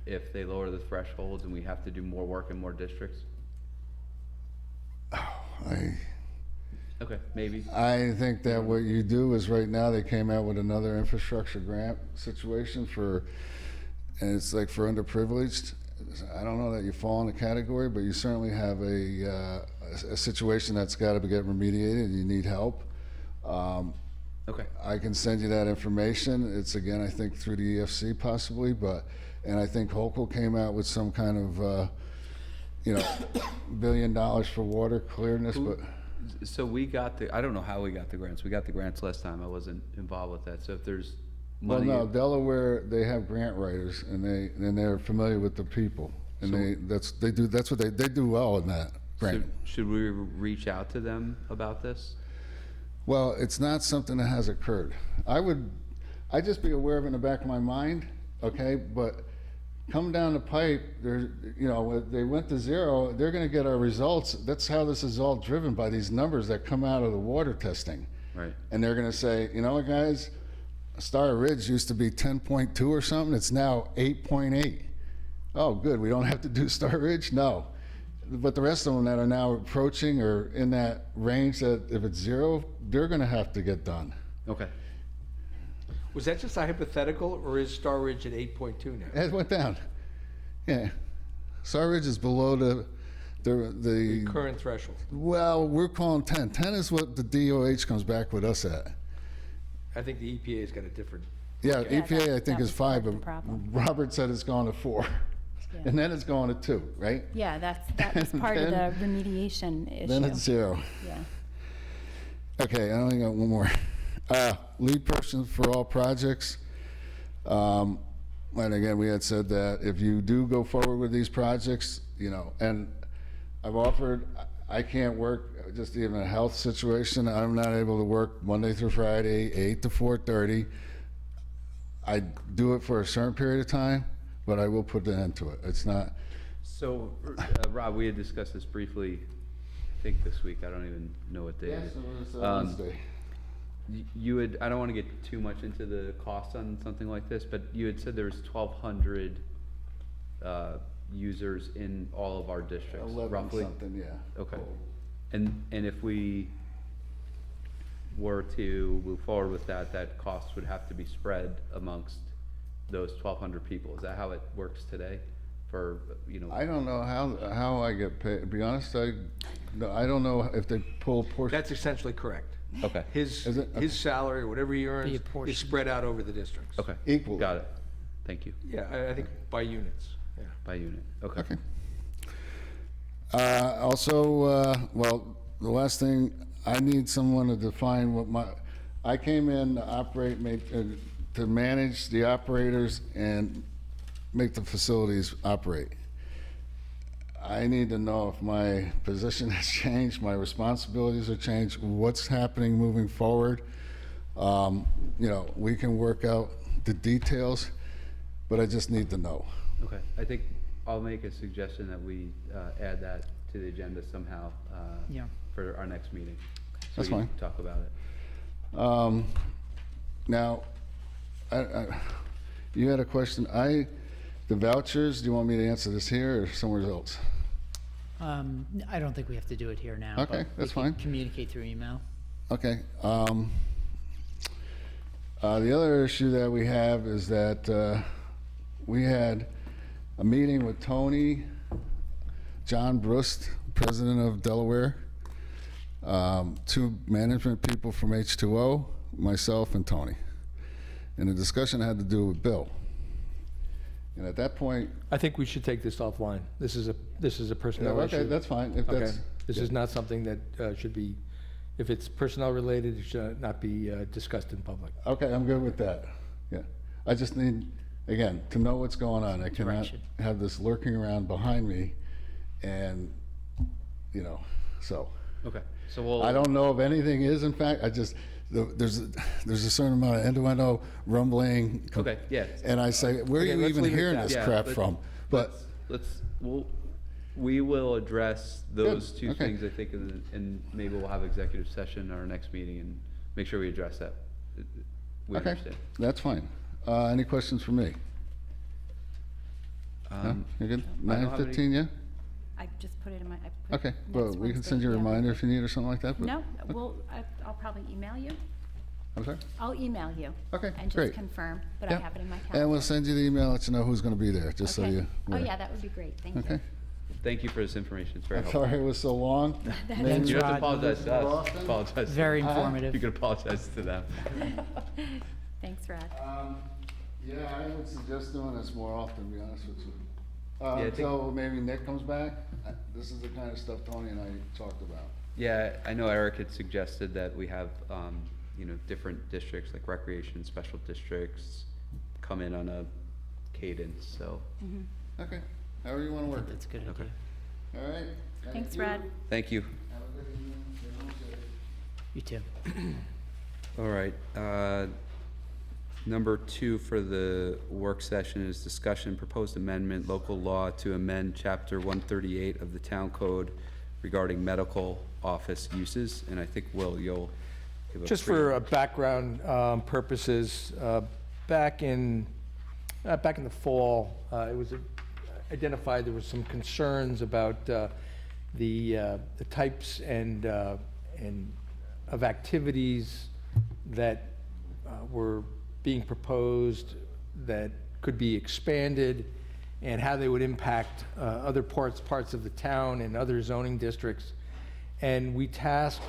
if they lower the thresholds and we have to do more work in more districts? Okay, maybe. I think that what you do is right now, they came out with another infrastructure grant situation for, and it's like for underprivileged. I don't know that you fall in the category, but you certainly have a situation that's got to get remediated and you need help. Okay. I can send you that information. It's again, I think through the EFC possibly, and I think Hochul came out with some kind of, $1 billion for water clearness, but. So we got I don't know how we got the grants. We got the grants last time. I wasn't involved with that. So if there's Well, money. no, Delaware, they have grant writers and they're familiar with the people. And they do well in that grant. Should we reach out to them about this? Well, it's not something that has occurred. I'd just be aware of it in the back of my mind, okay? But come down the pipe, they went to 0, they're gonna get our results. That's how this is all driven, by these numbers that come out of the water testing. Right. And they're gonna say, you know what, guys? Star Ridge used to be 10.2 or something, it's now 8.8. Oh, good, we don't have to do Star Ridge? No. But the rest of them that are now approaching or in that range, that if it's 0, they're gonna have to get done. Okay. Was that just a hypothetical, or is Star Ridge at 8.2 now? It went down. Yeah. Star Ridge is below the Current threshold. well, we're calling 10. 10 is what the DOH comes back with us at. I think the EPA's got a different, Yeah, Yeah, EPA I that think is was part 5, of the but problem. Robert said it's gone to 4. Yeah. And then it's going to 2, right? Yeah, that was part of the remediation issue. Then it's 0. Yeah. Okay, I only got one more. Lead person for all projects. And again, we had said that if you do go forward with these projects, and I've offered, I can't work, just even a health situation, I'm not able to work Monday through Friday, 8 to 4:30. I do it for a certain period of time, but I will put an end to it. It's not, So, Rob, we had discussed this briefly, I think this week. I don't even know what day it is. Wednesday. You had, I don't want to get too much into the cost on something like this, but you had said there was 1,200 users in all of our districts, 11 roughly? something, yeah. Okay. And if we were to move forward with that, that cost would have to be spread amongst those 1,200 people. Is that how it works today? For, I don't know how I get paid. To be honest, I don't know if they pull a portion. that's essentially correct. Okay, His Is it? his salary, or whatever he earns, portion. is spread out over the districts. okay. Equally. Got it. Thank you. Yeah, I think by units, yeah. By unit. Okay. Okay. Also, well, the last thing, I need someone to define I came in to operate, to manage the operators and make the facilities operate. I need to know if my position has changed, my responsibilities have changed, what's happening moving forward. We can work out the details, but I just need to know. Okay. I think I'll make a suggestion that we add that to the agenda somehow Yeah. for our next meeting. So That's we can fine. talk about it. Now, you had a question. The vouchers, do you want me to answer this here or somewhere else? I don't think we have to do it here now. Okay, but that's we can fine. communicate through email. Okay. The other issue that we have is that we had a meeting with Tony, John Brust, president of Delaware, 2 management people from H2O, myself and Tony. And the discussion had to do with Bill. And at that point, I think we should take this offline. This is a personnel issue. okay, that's fine, if Okay, that's. this yeah. is not something that should be, if it's personnel related, it should not be discussed in public. Okay, I'm good with that, yeah. I just need, again, to know what's going on. I cannot Direction. have this lurking around behind me and, so. Okay, so we'll. I don't know if anything is, in fact, there's a certain amount of innuendo, rumbling. Okay, yeah. And I say, where are Okay, you let's even leave it at hearing that. this Yeah, crap let's- from? But, We will address those Good, two okay. things, I think, and maybe we'll have executive session at our next meeting and make sure we address that. We okay, understand. that's fine. Any questions for me? No? You're good? I don't have 9:15, yeah? I just put it in my, I put Okay, next well, we can Wednesday, send you a yeah. reminder if you need or something like that, but. No, I'll probably email you. I'm sorry? I'll email you. Okay, And great. just confirm, but I Yeah. have it in my calendar. And we'll send you the email, let you know who's gonna be there, just so Okay. you. Oh, aware. yeah, that would be great, thank you. Okay. Thank you for this information, it's very I'm helpful. sorry it was so long. Thanks, You don't have to Rod. apologize to More us, often? apologize. to Very them. informative. You can apologize to them. Thanks, Rod. Yeah, I would suggest doing this more often, to be honest with you. I think- Until maybe Nick comes back. This is the kind of stuff Tony and I talked about. Yeah, I know Eric had suggested that we have, different districts, like recreation, special districts, come in on a cadence, so, Okay, however you wanna I work think that's a good Okay. idea. it. All right? Thank Thanks, you. Rod. thank you. Have a good evening. You too. All right, number 2 for the work session is discussion, proposed amendment, local law to amend chapter 138 of the town code regarding medical office uses, and I think, Will, you'll give a. Just brief- for background purposes, back in the fall, it was identified there was some concerns about the types and of activities that were being proposed that could be expanded and how they would impact other parts of the town and other zoning districts. And we tasked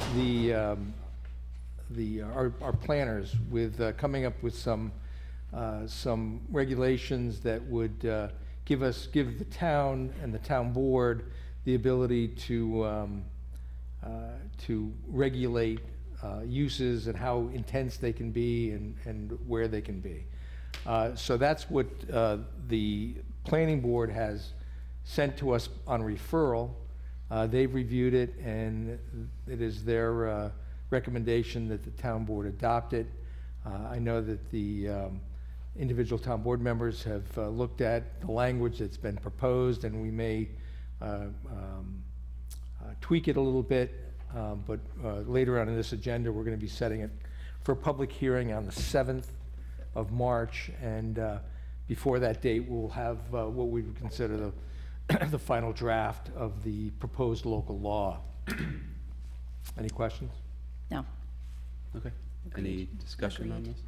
our planners with coming up with some regulations that would give the town and the town board the ability to regulate uses and how intense they can be and where they can be. So that's what the planning board has sent to us on referral. They've reviewed it, and it is their recommendation that the town board adopt it. I know that the individual town board members have looked at the language that's been proposed, and we may tweak it a little bit, but later on in this agenda, we're going to be setting it for a public hearing on the 7th of March, and before that date, we'll have what we would consider the final draft of the proposed local law. Any questions? No. Okay, any discussion on Agreed. this?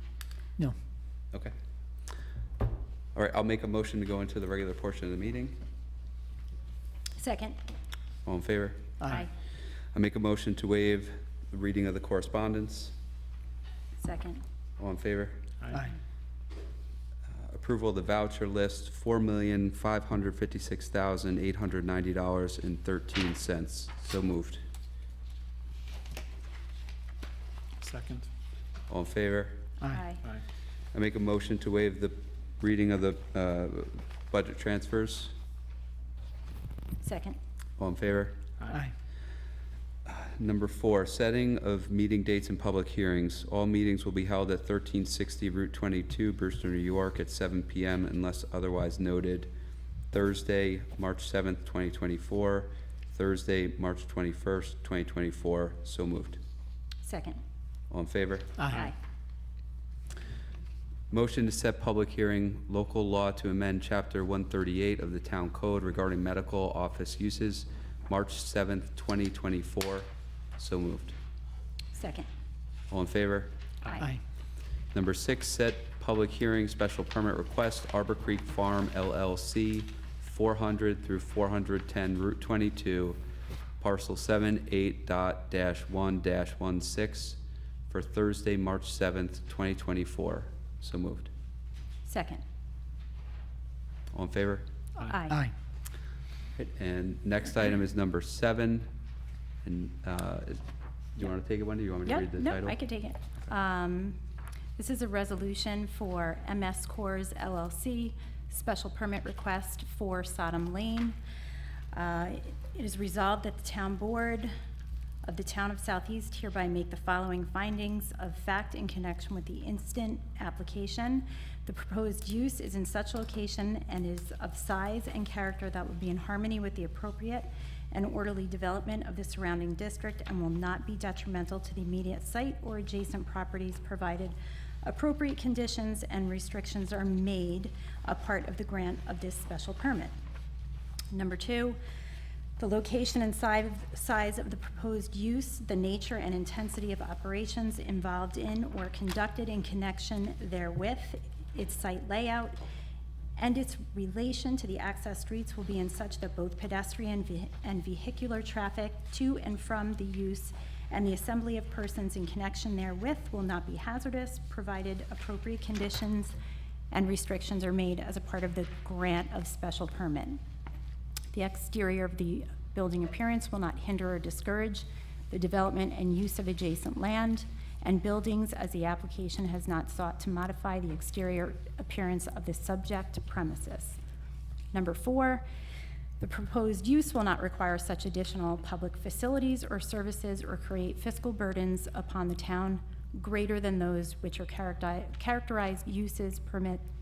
No. Okay. All right, I'll make a motion to go into the regular portion of the meeting. Second. All in favor? Aye. I make a motion to waive the reading of the correspondence. Second. All in favor? Aye. Approval of the voucher list, $4,556,890.13. So moved. Second. All in favor? Aye. Aye. I make a motion to waive the reading of the budget transfers. Second. All in favor? Aye. Number 4, setting of meeting dates and public hearings. All meetings will be held at 1360 Route 22, Brewster, New York, at 7 p.m. unless otherwise noted. Thursday, March 7th, 2024. Thursday, March 21st, 2024. So moved. Second. All in favor? Aye. Motion to set public hearing, local law to amend Chapter 138 of the Town Code regarding medical office uses, March 7th, 2024. So moved. Second. All in favor? Aye. Number 6, set public hearing, special permit request, Arbor Creek Farm LLC, 400 through 410 Route 22, parcel 78.1-16, for Thursday, March 7th, 2024. So moved. Second. All in favor? Aye. Right, and next item is number 7. And do you want to take it, Wendy? You want me to Yep, read the no, title? I could take it. This is a resolution for MS Cores LLC, special permit request for Sodom Lane. It is resolved that the town board of the town of Southeast hereby make the following findings of fact in connection with the instant application. The proposed use is in such location and is of size and character that would be in harmony with the appropriate and orderly development of the surrounding district and will not be detrimental to the immediate site or adjacent properties, provided appropriate conditions and restrictions are made a part of the grant of this special permit. Number 2, the location and size of the proposed use, the nature and intensity of operations involved in or conducted in connection therewith, its site layout, and its relation to the access streets will be in such that both pedestrian and vehicular traffic to and from the use and the assembly of persons in connection therewith will not be hazardous, provided appropriate conditions and restrictions are made as a part of the grant of special permit. The exterior of the building appearance will not hinder or discourage the development and use of adjacent land and buildings, as the application has not sought to modify the exterior appearance of the subject premises. Number 4, the proposed use will not require such additional public facilities or services or create fiscal burdens upon the town greater than those which are characterized uses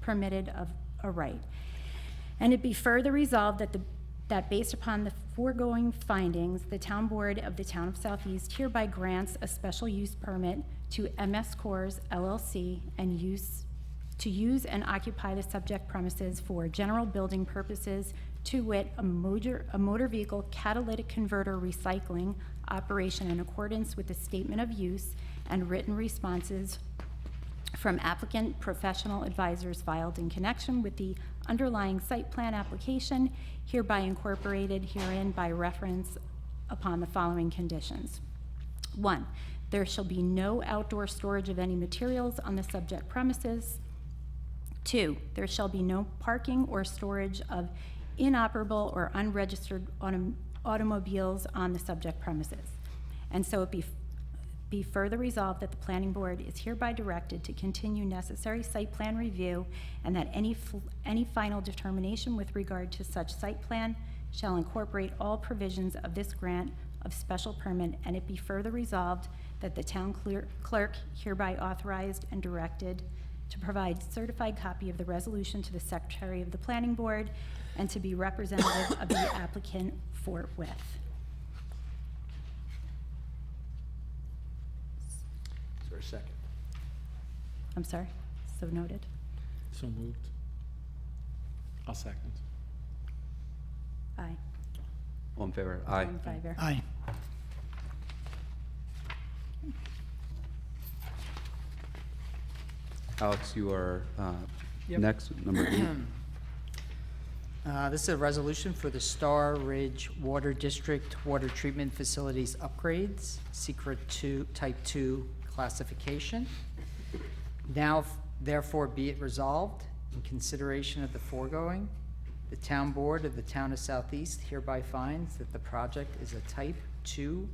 permitted of a right. And it be further resolved that based upon the foregoing findings, the town board of the town of Southeast hereby grants a special use permit to MS Cores LLC and to use and occupy the subject premises for general building purposes, to wit, a motor vehicle catalytic converter recycling operation in accordance with the statement of use and written responses from applicant professional advisors filed in connection with the underlying site plan application, hereby incorporated herein by reference upon the following conditions. 1, there shall be no outdoor storage of any materials on the subject premises. 2, there shall be no parking or storage of inoperable or unregistered automobiles on the subject premises. And so it be further resolved that the planning board is hereby directed to continue necessary site plan review and that any final determination with regard to such site plan shall incorporate all provisions of this grant of special permit, and it be further resolved that the town clerk hereby authorized and directed to provide certified copy of the resolution to the secretary of the planning board and to be representative of the applicant forthwith. Is there a second? I'm sorry, so noted. So moved. I'll second. Aye. All in favor? All Aye. in favor. Aye. Alex, you are Yep. next, number 8. This is a resolution for the Star Ridge Water District Water Treatment Facilities upgrades, Secret 2, Type 2 classification. Now, therefore, be it resolved, in consideration of the foregoing, the town board of the town of Southeast hereby finds that the project is a Type 2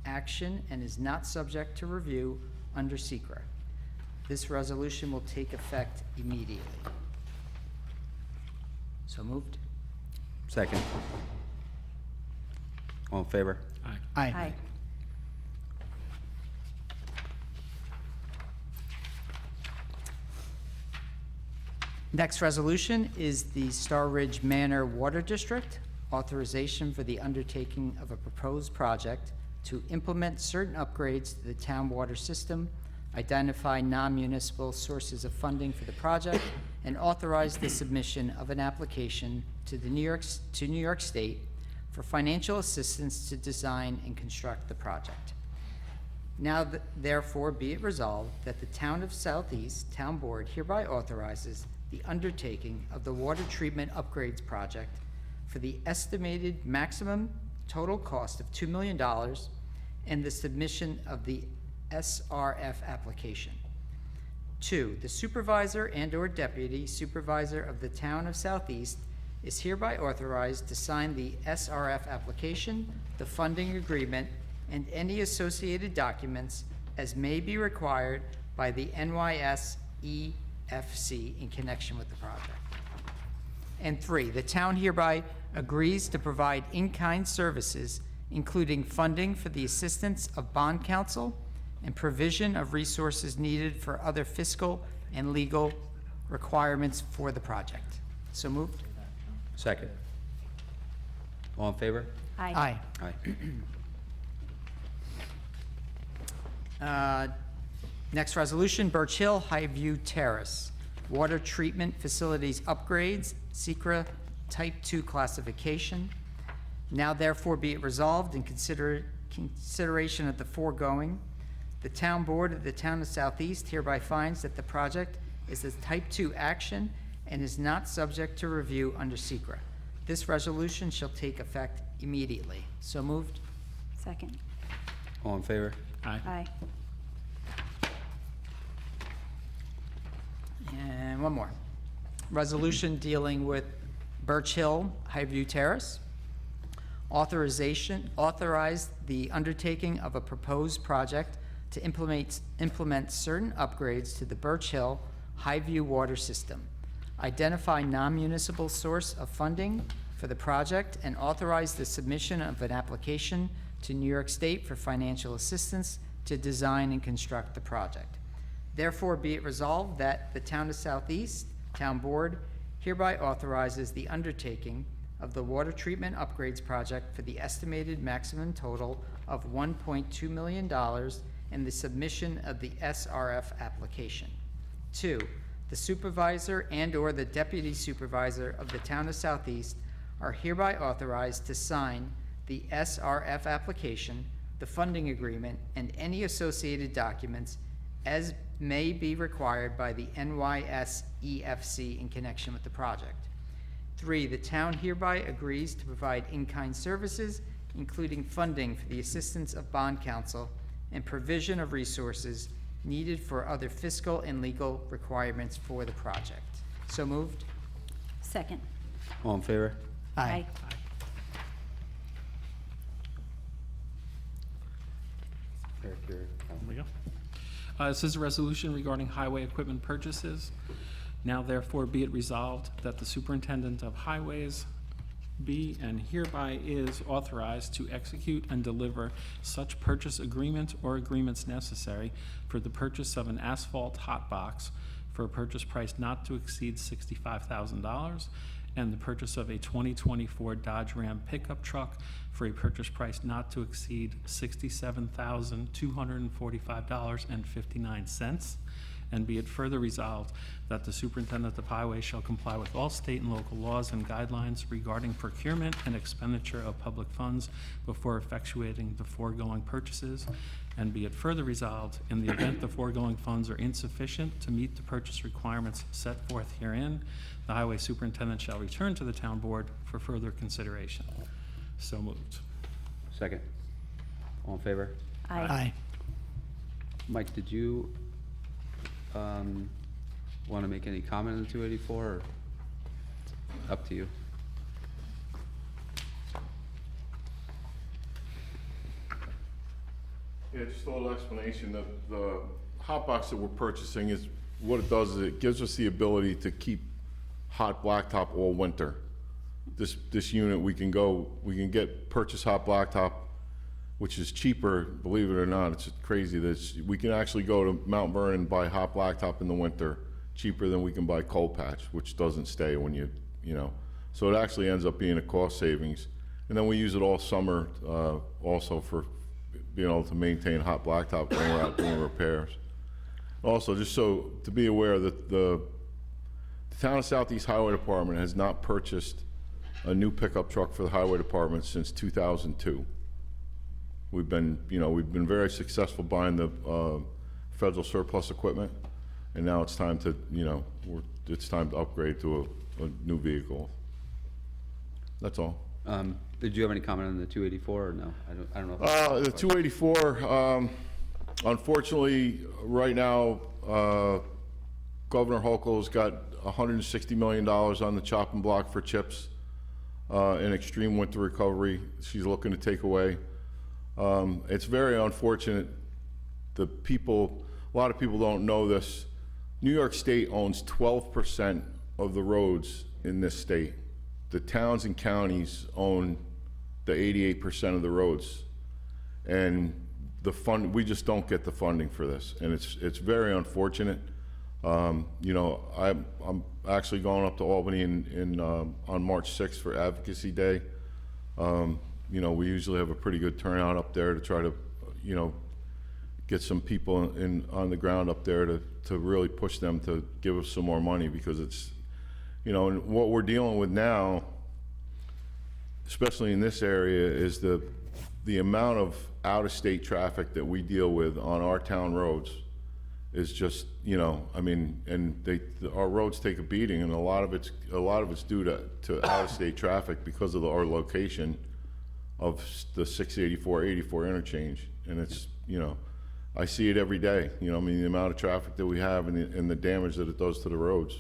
action and is not subject to review under SECRA. This resolution will take effect immediately. So moved. Second. All in favor? Aye. Aye. Next resolution is the Star Ridge Manor Water District, authorization for the undertaking of a proposed project to implement certain upgrades to the town water system, identify non-municipal sources of funding for the project, and authorize the submission of an application to New York State for financial assistance to design and construct the project. Now therefore be it resolved that the Town of Southeast Town Board hereby authorizes the undertaking of the water treatment upgrades project for the estimated maximum total cost of $2 million and the submission of the SRF application. 2, the supervisor and/or deputy supervisor of the town of Southeast is hereby authorized to sign the SRF application, the funding agreement, and any associated documents as may be required by the NYSEFC in connection with the project. And 3, the town hereby agrees to provide in-kind services, including funding for the assistance of bond counsel and provision of resources needed for other fiscal and legal requirements for the project. So moved? Second. All in favor? Aye. Aye. Next resolution, Birch Hill Highview Terrace, Water Treatment Facilities Upgrades, SECRA Type 2 classification. Now therefore be it resolved in consideration of the foregoing, the Town Board of the Town of Southeast hereby finds that the project is a Type 2 action and is not subject to review under SECRA. This resolution shall take effect immediately. So moved? Second. All in favor? Aye. Aye. And one more. Resolution dealing with Birch Hill Highview Terrace. Authorize the undertaking of a proposed project to implement certain upgrades to the Birch Hill Highview water system. Identify non-municipal source of funding for the project and authorize the submission of an application to New York State for financial assistance to design and construct the project. Therefore, be it resolved that the Town of Southeast Town Board hereby authorizes the undertaking of the water treatment upgrades project for the estimated maximum total of $1.2 million and the submission of the SRF application. 2, the supervisor and/or the deputy supervisor of the Town of Southeast are hereby authorized to sign the SRF application, the funding agreement, and any associated documents as may be required by the NYSEFC in connection with the project. 3, the town hereby agrees to provide in-kind services, including funding for the assistance of bond counsel and provision of resources needed for other fiscal and legal requirements for the project. So moved? Second. All in favor? Aye. Eric, you're- There we go. This is a resolution regarding highway equipment purchases. Now therefore be it resolved that the superintendent of highways be and hereby is authorized to execute and deliver such purchase agreement or agreements necessary for the purchase of an asphalt hot box for a purchase price not to exceed $65,000 and the purchase of a 2024 Dodge Ram pickup truck for a purchase price not to exceed $67,245.59. And be it further resolved that the superintendent of highways shall comply with all state and local laws and guidelines regarding procurement and expenditure of public funds before effectuating the foregoing purchases. And be it further resolved, in the event the foregoing funds are insufficient to meet the purchase requirements set forth herein, the highway superintendent shall return to the town board for further consideration. So moved. Second. All in favor? Aye. Mike, did you want to make any comment on the 284, or up to you? Yeah, just a little explanation. The hot box that we're purchasing is, what it does is it gives us the ability to keep hot blacktop all winter. This unit, we can purchase hot blacktop, which is cheaper, believe it or not. It's crazy that we can actually go to Mount Vernon and buy hot blacktop in the winter cheaper than we can buy cold patch, which doesn't stay when you know. So it actually ends up being a cost savings. And then we use it all summer also for being able to maintain hot blacktop when we're out doing repairs. Also, just so to be aware that the Town of Southeast Highway Department has not purchased a new pickup truck for the highway department since 2002. We've been very successful buying the federal surplus equipment, and now it's time to, it's time to upgrade to a new vehicle. That's all. Did you have any comment on the 284, or no? I don't know. The 284, unfortunately, right now, Governor Hochul's got $160 million on the chopping block for CHIPS, in extreme winter recovery. She's looking to take away. It's very unfortunate. A lot of people don't know this. New York State owns 12% of the roads in this state. The towns and counties own the 88% of the roads. And we just don't get the funding for this. And it's very unfortunate. You know, I'm actually going up to Albany on March 6th for Advocacy Day. You know, we usually have a pretty good turnout up there to try to, you know, get some people on the ground up there to really push them to give us some more money, because it's, you know, and what we're dealing with now, especially in this area, is the amount of out-of-state traffic that we deal with on our town roads is just, you know, I mean, and our roads take a beating, and a lot of it's due to out-of-state traffic because of our location of the 684-84 interchange. And it's, you know, I see it every day, you know, I mean, the amount of traffic that we have and the damage that it does to the roads.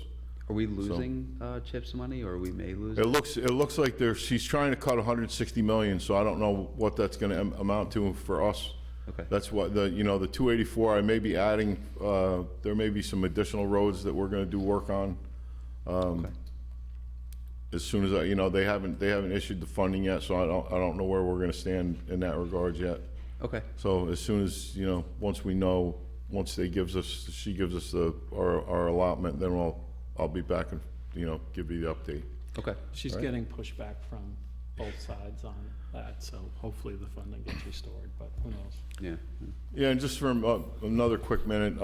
Are we losing CHIPS money, or we may lose? It looks like she's trying to cut 160 million, so I don't know what that's gonna amount to for us. Okay. That's what the 284, I may be adding, there may be some additional roads that we're gonna do work on. Okay. As soon as they haven't issued the funding yet, so I don't know where we're gonna stand in that regard yet. Okay. So as soon as, once she gives us our allotment, then I'll be back and, give you the update. Okay. She's All right. getting pushback from both sides on that, so hopefully the funding gets restored, but who knows? Yeah. Yeah, and just for another quick minute,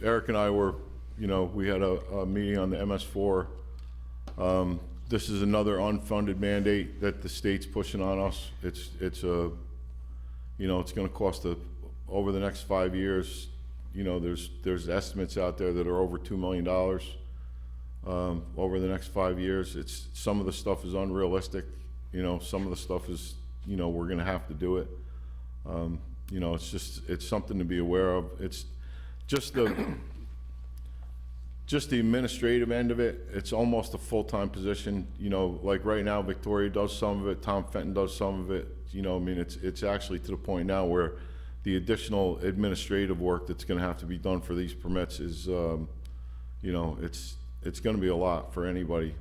Eric and I were, we had a meeting on the MS4. This is another unfunded mandate that the state's pushing on us. It's going to cost over the next 5 years. There's estimates out there that are over $2 million over the next 5 years. Some of the stuff is unrealistic. Some of the stuff is, we're going to have to do it. It's something to be aware of. It's just the administrative end of it. It's almost a full-time position. Like right now, Victoria does some of it, Tom Fenton does some of it. It's actually to the point now where the additional administrative work that's going to have to be done for these permits is, it's going to be a lot for anybody.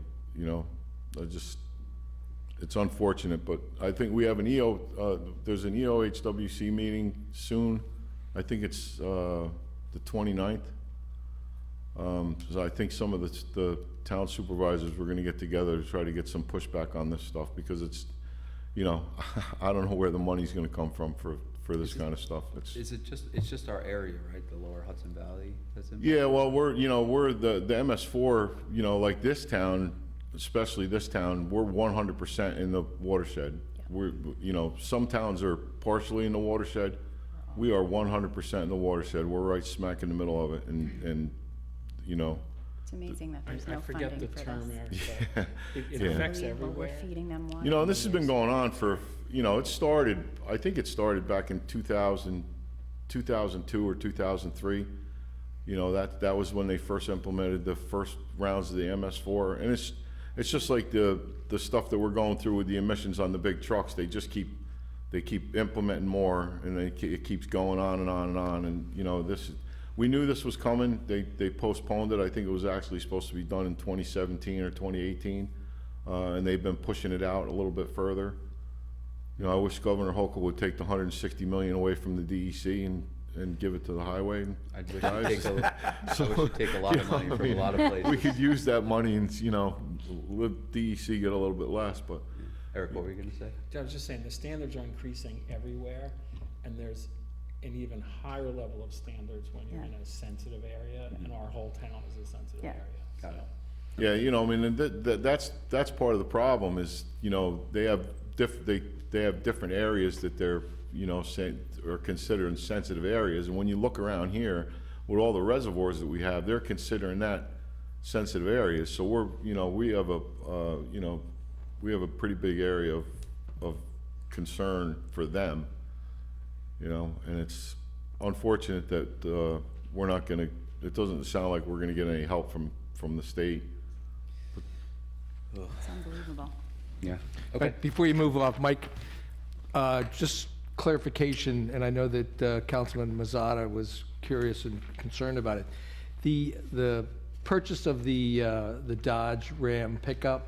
It's unfortunate, but I think we have there's an EOHWC meeting soon. I think it's the 29th. So I think some of the town supervisors were going to get together to try to get some pushback on this stuff, because it's, I don't know where the money's going to come from for this kind of stuff. It's just our area, right? The lower Hudson Valley? Yeah, well, we're the MS4, like this town, especially this town, we're 100% in the watershed. We're, some towns are partially in the watershed. We are 100% in the watershed. We're right smack in the middle of it, and It's amazing that there's I no funding forget for the term, this. Eric, but it Yeah. affects Unbelievable. We're everywhere. feeding them water. and this has been going on for, I think it started back in 2002 or 2003. That was when they first implemented the first rounds of the MS4. And it's just like the stuff that we're going through with the emissions on the big trucks. They just keep implementing more, and it keeps going on and on and on. And, we knew this was coming. They postponed it. I think it was actually supposed to be done in 2017 or 2018. And they've been pushing it out a little bit further. I wish Governor Hochul would take the $160 million away from the DEC and give it to the highway. I wish you'd take a lot of money from a lot of places. We could use that money and, let DEC get a little bit less, but. Eric, what were you gonna say? I was just saying, the standards are increasing everywhere, and there's an even higher level of standards when you're in a sensitive area, and our whole town is a sensitive Yeah. area. Got it. Yeah, and that's part of the problem is, they have different areas that they're, are considered sensitive areas. And when you look around here with all the reservoirs that we have, they're considering that sensitive areas. So we have a pretty big area of concern for them, and it's unfortunate that we're not going to it doesn't sound like we're gonna get any help from the state. It's unbelievable. Yeah. Okay. Okay. Before you move off, Mike, just clarification, and I know that Councilman Mazzata was curious and concerned about it. The purchase of the Dodge Ram pickup,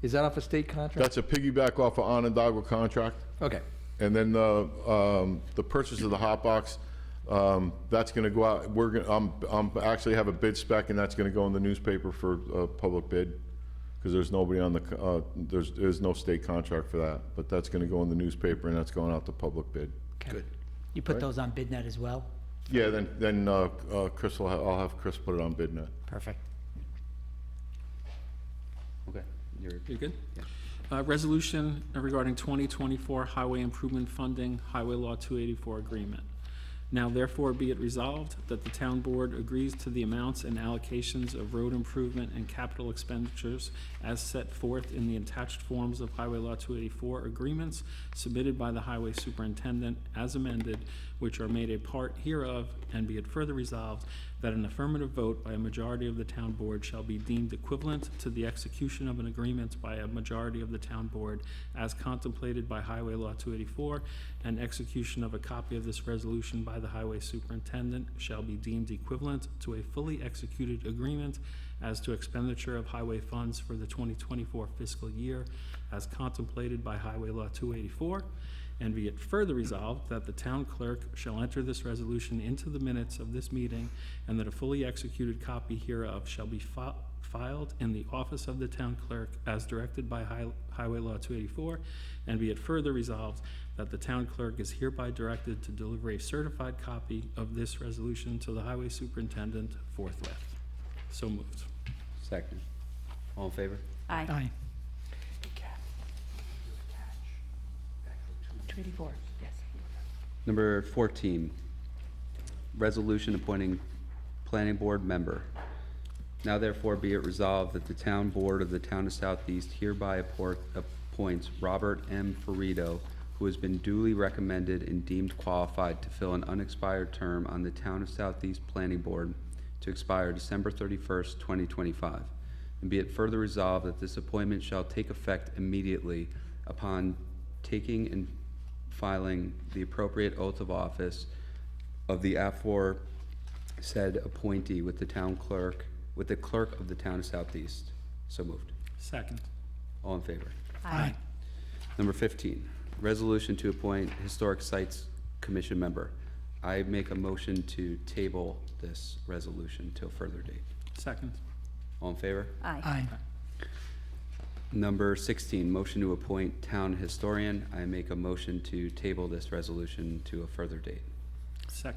is that off a state contract? That's a piggyback off of Onondaga contract. Okay, And then the purchase of the hot box, that's gonna go out, I'm actually have a bid spec, and that's gonna go in the newspaper for public bid, because there's nobody on the, there's no state contract for that, but that's gonna go in the newspaper, and that's going out to public bid. good. You put those on BidNet as well? Yeah, then Chris I'll have Chris put it on BidNet. Perfect. Okay. You good? Resolution regarding 2024 highway improvement funding, Highway Law 284 agreement. Now therefore be it resolved that the town board agrees to the amounts and allocations of road improvement and capital expenditures as set forth in the attached forms of Highway Law 284 agreements submitted by the highway superintendent as amended, which are made a part hereof, and be it further resolved that an affirmative vote by a majority of the town board shall be deemed equivalent to the execution of an agreement by a majority of the town board as contemplated by Highway Law 284, and execution of a copy of this resolution by the highway superintendent shall be deemed equivalent to a fully executed agreement as to expenditure of highway funds for the 2024 fiscal year as contemplated by Highway Law 284. And be it further resolved that the town clerk shall enter this resolution into the minutes of this meeting, and that a fully executed copy hereof shall be filed in the office of the town clerk as directed by Highway Law 284. And be it further resolved that the town clerk is hereby directed to deliver a certified copy of this resolution to the highway superintendent forthwith. So moved. Second. All in favor? Aye. Aye. 284, yes. Number 14, resolution appointing planning board member. Now therefore be it resolved that the town board of the town of Southeast hereby appoints Robert M. Ferrito, who has been duly recommended and deemed qualified to fill an unexpired term on the town of Southeast Planning Board to expire December 31st, 2025. And be it further resolved that this appointment shall take effect immediately upon taking and filing the appropriate oath of office of the aforesaid appointee with the town clerk, with the clerk of the town of Southeast. So moved. Second. All in favor? Aye. Number 15, resolution to appoint Historic Sites Commission member. I make a motion to table this resolution till further date. Second. All in favor? Aye. Aye. Number 16, motion to appoint town historian. I make a motion to table this resolution to a further date. Sorry.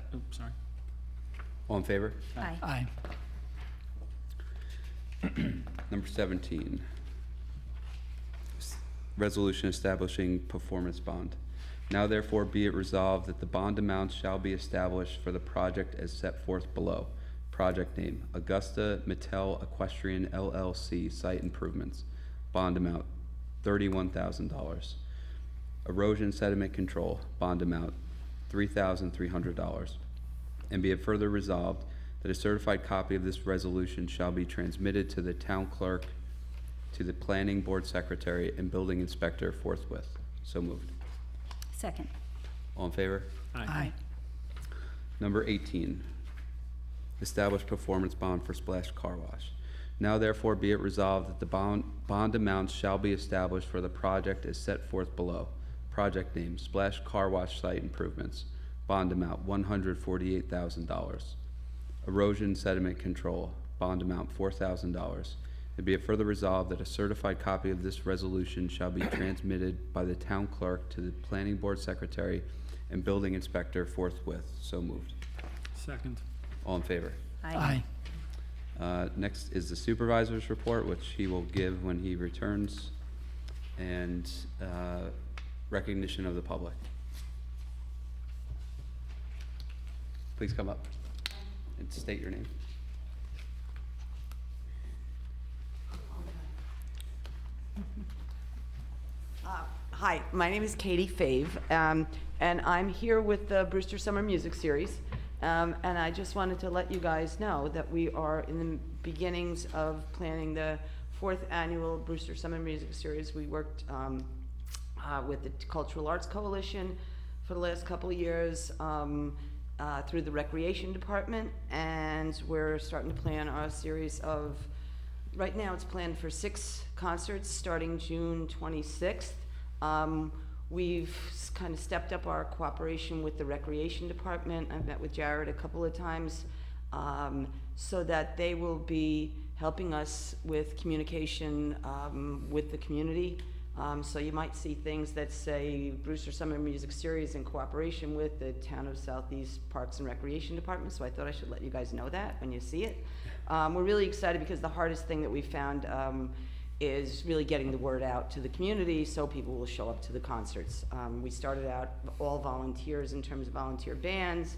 All in favor? Aye. Aye. Number 17, resolution establishing performance bond. Now therefore be it resolved that the bond amounts shall be established for the project as set forth below. Project name, Augusta Mattel Equestrian LLC Site Improvements. Bond amount, $31,000. Erosion sediment control, bond amount, $3,300. And be it further resolved that a certified copy of this resolution shall be transmitted to the town clerk, to the planning board secretary, and building inspector forthwith. So moved. Second. All in favor? Aye. Number 18, establish performance bond for Splash Car Wash. Now therefore be it resolved that the bond amounts shall be established for the project as set forth below. Project name, Splash Car Wash Site Improvements. Bond amount, $148,000. Erosion sediment control, bond amount, $4,000. And be it further resolved that a certified copy of this resolution shall be transmitted by the town clerk to the planning board secretary and building inspector forthwith. So moved. Second. All in favor? Aye. Next is the supervisor's report, which he will give when he returns, and recognition of the public. Please come up and state your name. Hi, my name is Katie Fave, and I'm here with the Brewster Summer Music Series. And I just wanted to let you guys know that we are in the beginnings of planning the 4th annual Brewster Summer Music Series. We worked with the Cultural Arts Coalition for the last couple of years through the Recreation Department, and we're starting to plan our series of, right now it's planned for 6 concerts starting June 26th. We've kind of stepped up our cooperation with the Recreation Department. I've met with Jared a couple of times, so that they will be helping us with communication with the community. So you might see things that say Brewster Summer Music Series in cooperation with the Town of Southeast Parks and Recreation Department, so I thought I should let you guys know that when you see it. We're really excited because the hardest thing that we found is really getting the word out to the community so people will show up to the concerts. We started out all volunteers in terms of volunteer bands.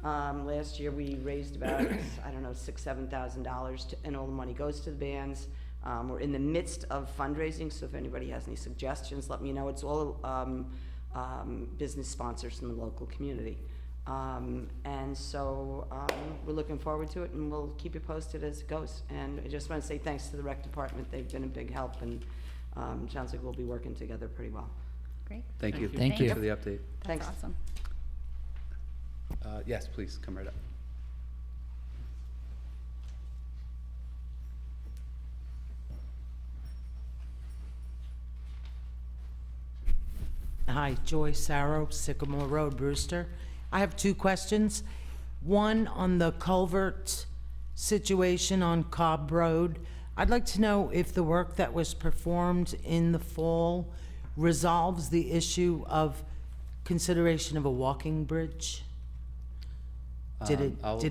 Last year we raised about, I don't know, $6,000, $7,000, and all the money goes to the bands. We're in the midst of fundraising, so if anybody has any suggestions, let me know. It's all business sponsors from the local community. And so we're looking forward to it, and we'll keep you posted as it goes. And I just want to say thanks to the rec department. They've been a big help, and sounds like we'll be working together pretty well. Great. Thank you. Thank you. For the update. Thanks. That's awesome. Yes, please, come right up. Hi, Joy Sarro, Sycamore Road, Brewster. I have 2 questions. One on the culvert situation on Cobb Road. I'd like to know if the work that was performed in the fall resolves the issue of consideration of a walking bridge? Did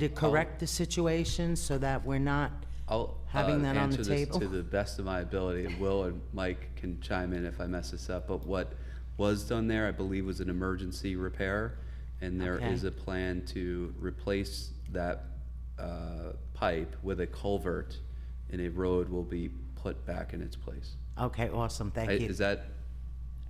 it correct the situation so that we're not I'll having that on the answer this table? to the best of my ability, and Will and Mike can chime in if I mess this up, but what was done there, I believe, was an emergency repair, and there Okay. is a plan to replace that pipe with a culvert, and a road will be put back in its place. Okay, awesome, thank you. Is that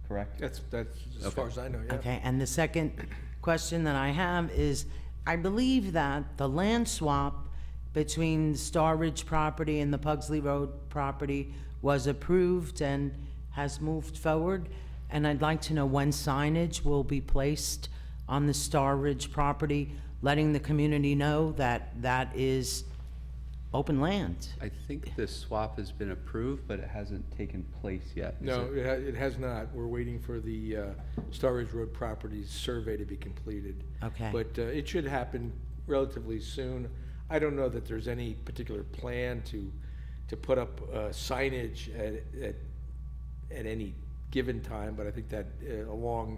correct? That's as Okay. far as I know, yeah. Okay, and the second question that I have is, I believe that the land swap between Star Ridge property and the Pugsley Road property was approved and has moved forward, and I'd like to know when signage will be placed on the Star Ridge property, letting the community know that that is open land. I think the swap has been approved, but it hasn't taken place yet. Is No, it? it has not. We're waiting for the Star Ridge Road Properties survey to be completed. Okay. But it should happen relatively soon. I don't know that there's any particular plan to put up signage at any given time, but I think that along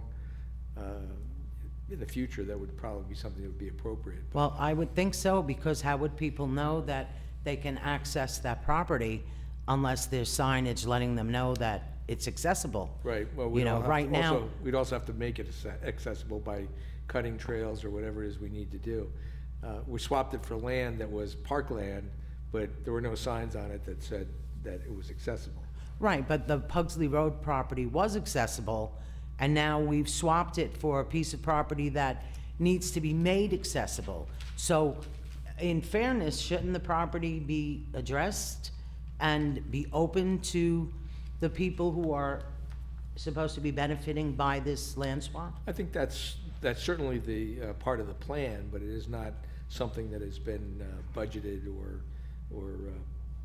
in the future, that would probably be something that would be appropriate. Well, I would think so, because how would people know that they can access that property unless there's signage letting them know that it's accessible? Right, well, You know, right now, we'd also have to make it accessible by cutting trails or whatever it is we need to do. We swapped it for land that was parkland, but there were no signs on it that said that it was accessible. right, but the Pugsley Road property was accessible, and now we've swapped it for a piece of property that needs to be made accessible. So, in fairness, shouldn't the property be addressed and be open to the people who are supposed to be benefiting by this land swap? I think that's certainly the part of the plan, but it is not something that has been budgeted or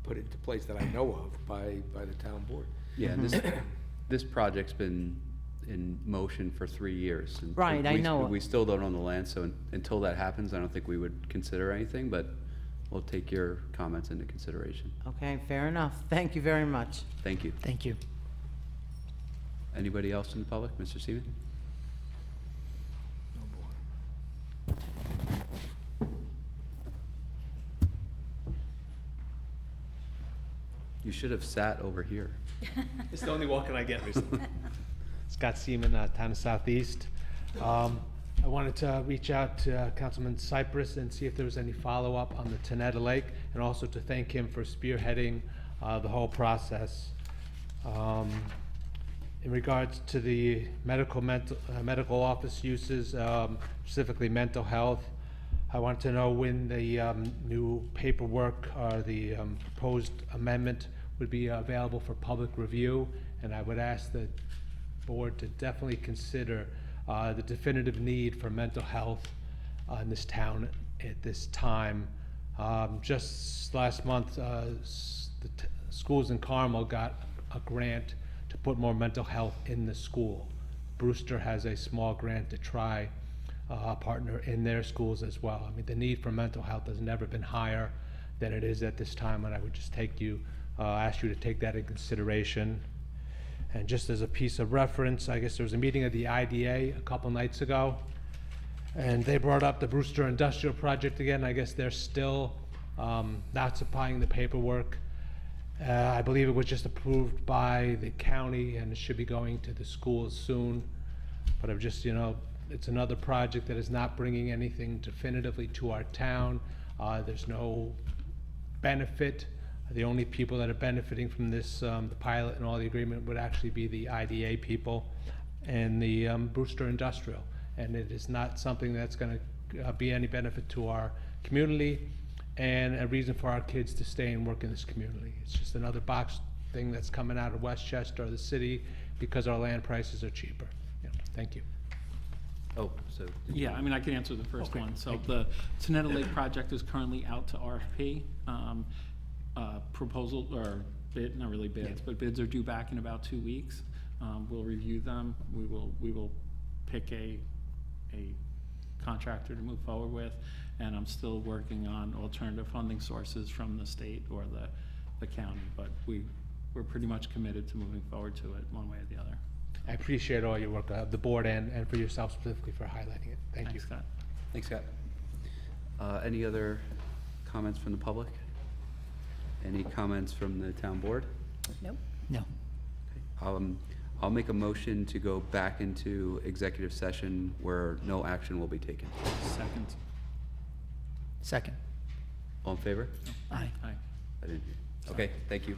put into place that I know of by the town board. Yeah, and this project's been in motion for 3 years. and Right, I we- know. We still don't own the land, so until that happens, I don't think we would consider anything, but we'll take your comments into consideration. Okay, fair enough. Thank you very much. Thank you. Thank you. Anybody else in the public? Mr. Seaman? You should have sat over here. It's the only walking I get recently. Scott Seaman, Town of Southeast. I wanted to reach out to Councilman Cypress and see if there was any follow-up on the Tenetta Lake, and also to thank him for spearheading the whole process. In regards to the medical office uses, specifically mental health, I want to know when the new paperwork or the proposed amendment would be available for public review, and I would ask the board to definitely consider the definitive need for mental health in this town at this time. Just last month, schools in Carmel got a grant to put more mental health in the school. Brewster has a small grant to try a partner in their schools as well. I mean, the need for mental health has never been higher than it is at this time, and I would just ask you to take that in consideration. And just as a piece of reference, I guess there was a meeting of the IDA a couple nights ago, and they brought up the Brewster Industrial Project again. I guess they're still not supplying the paperwork. I believe it was just approved by the county, and it should be going to the schools soon. But I've just, it's another project that is not bringing anything definitively to our town. There's no benefit. The only people that are benefiting from this, the pilot and all the agreement, would actually be the IDA people and the Brewster Industrial. And it is not something that's going to be any benefit to our community and a reason for our kids to stay and work in this community. It's just another box thing that's coming out of Westchester or the city because our land prices are cheaper. Yeah, thank you. Oh, so. Yeah, I mean, I can answer the first Okay, one. So thank the Tenetta Lake project is currently out to RFP. Proposal, or bid, not really bids, but bids are due back in about 2 weeks. We'll review them. We will pick a contractor to move forward with, and I'm still working on alternative funding sources from the state or the county, but we're pretty much committed to moving forward to it one way or the other. I appreciate all your work, the board and for yourself specifically for highlighting it. Thank you. Thanks, Scott. Thanks, Scott. Any other comments from the public? Any comments from the town board? Nope. No. I'll make a motion to go back into executive session where no action will be taken. Second. Second. All in favor? Aye. Aye. I didn't hear. Okay, thank you.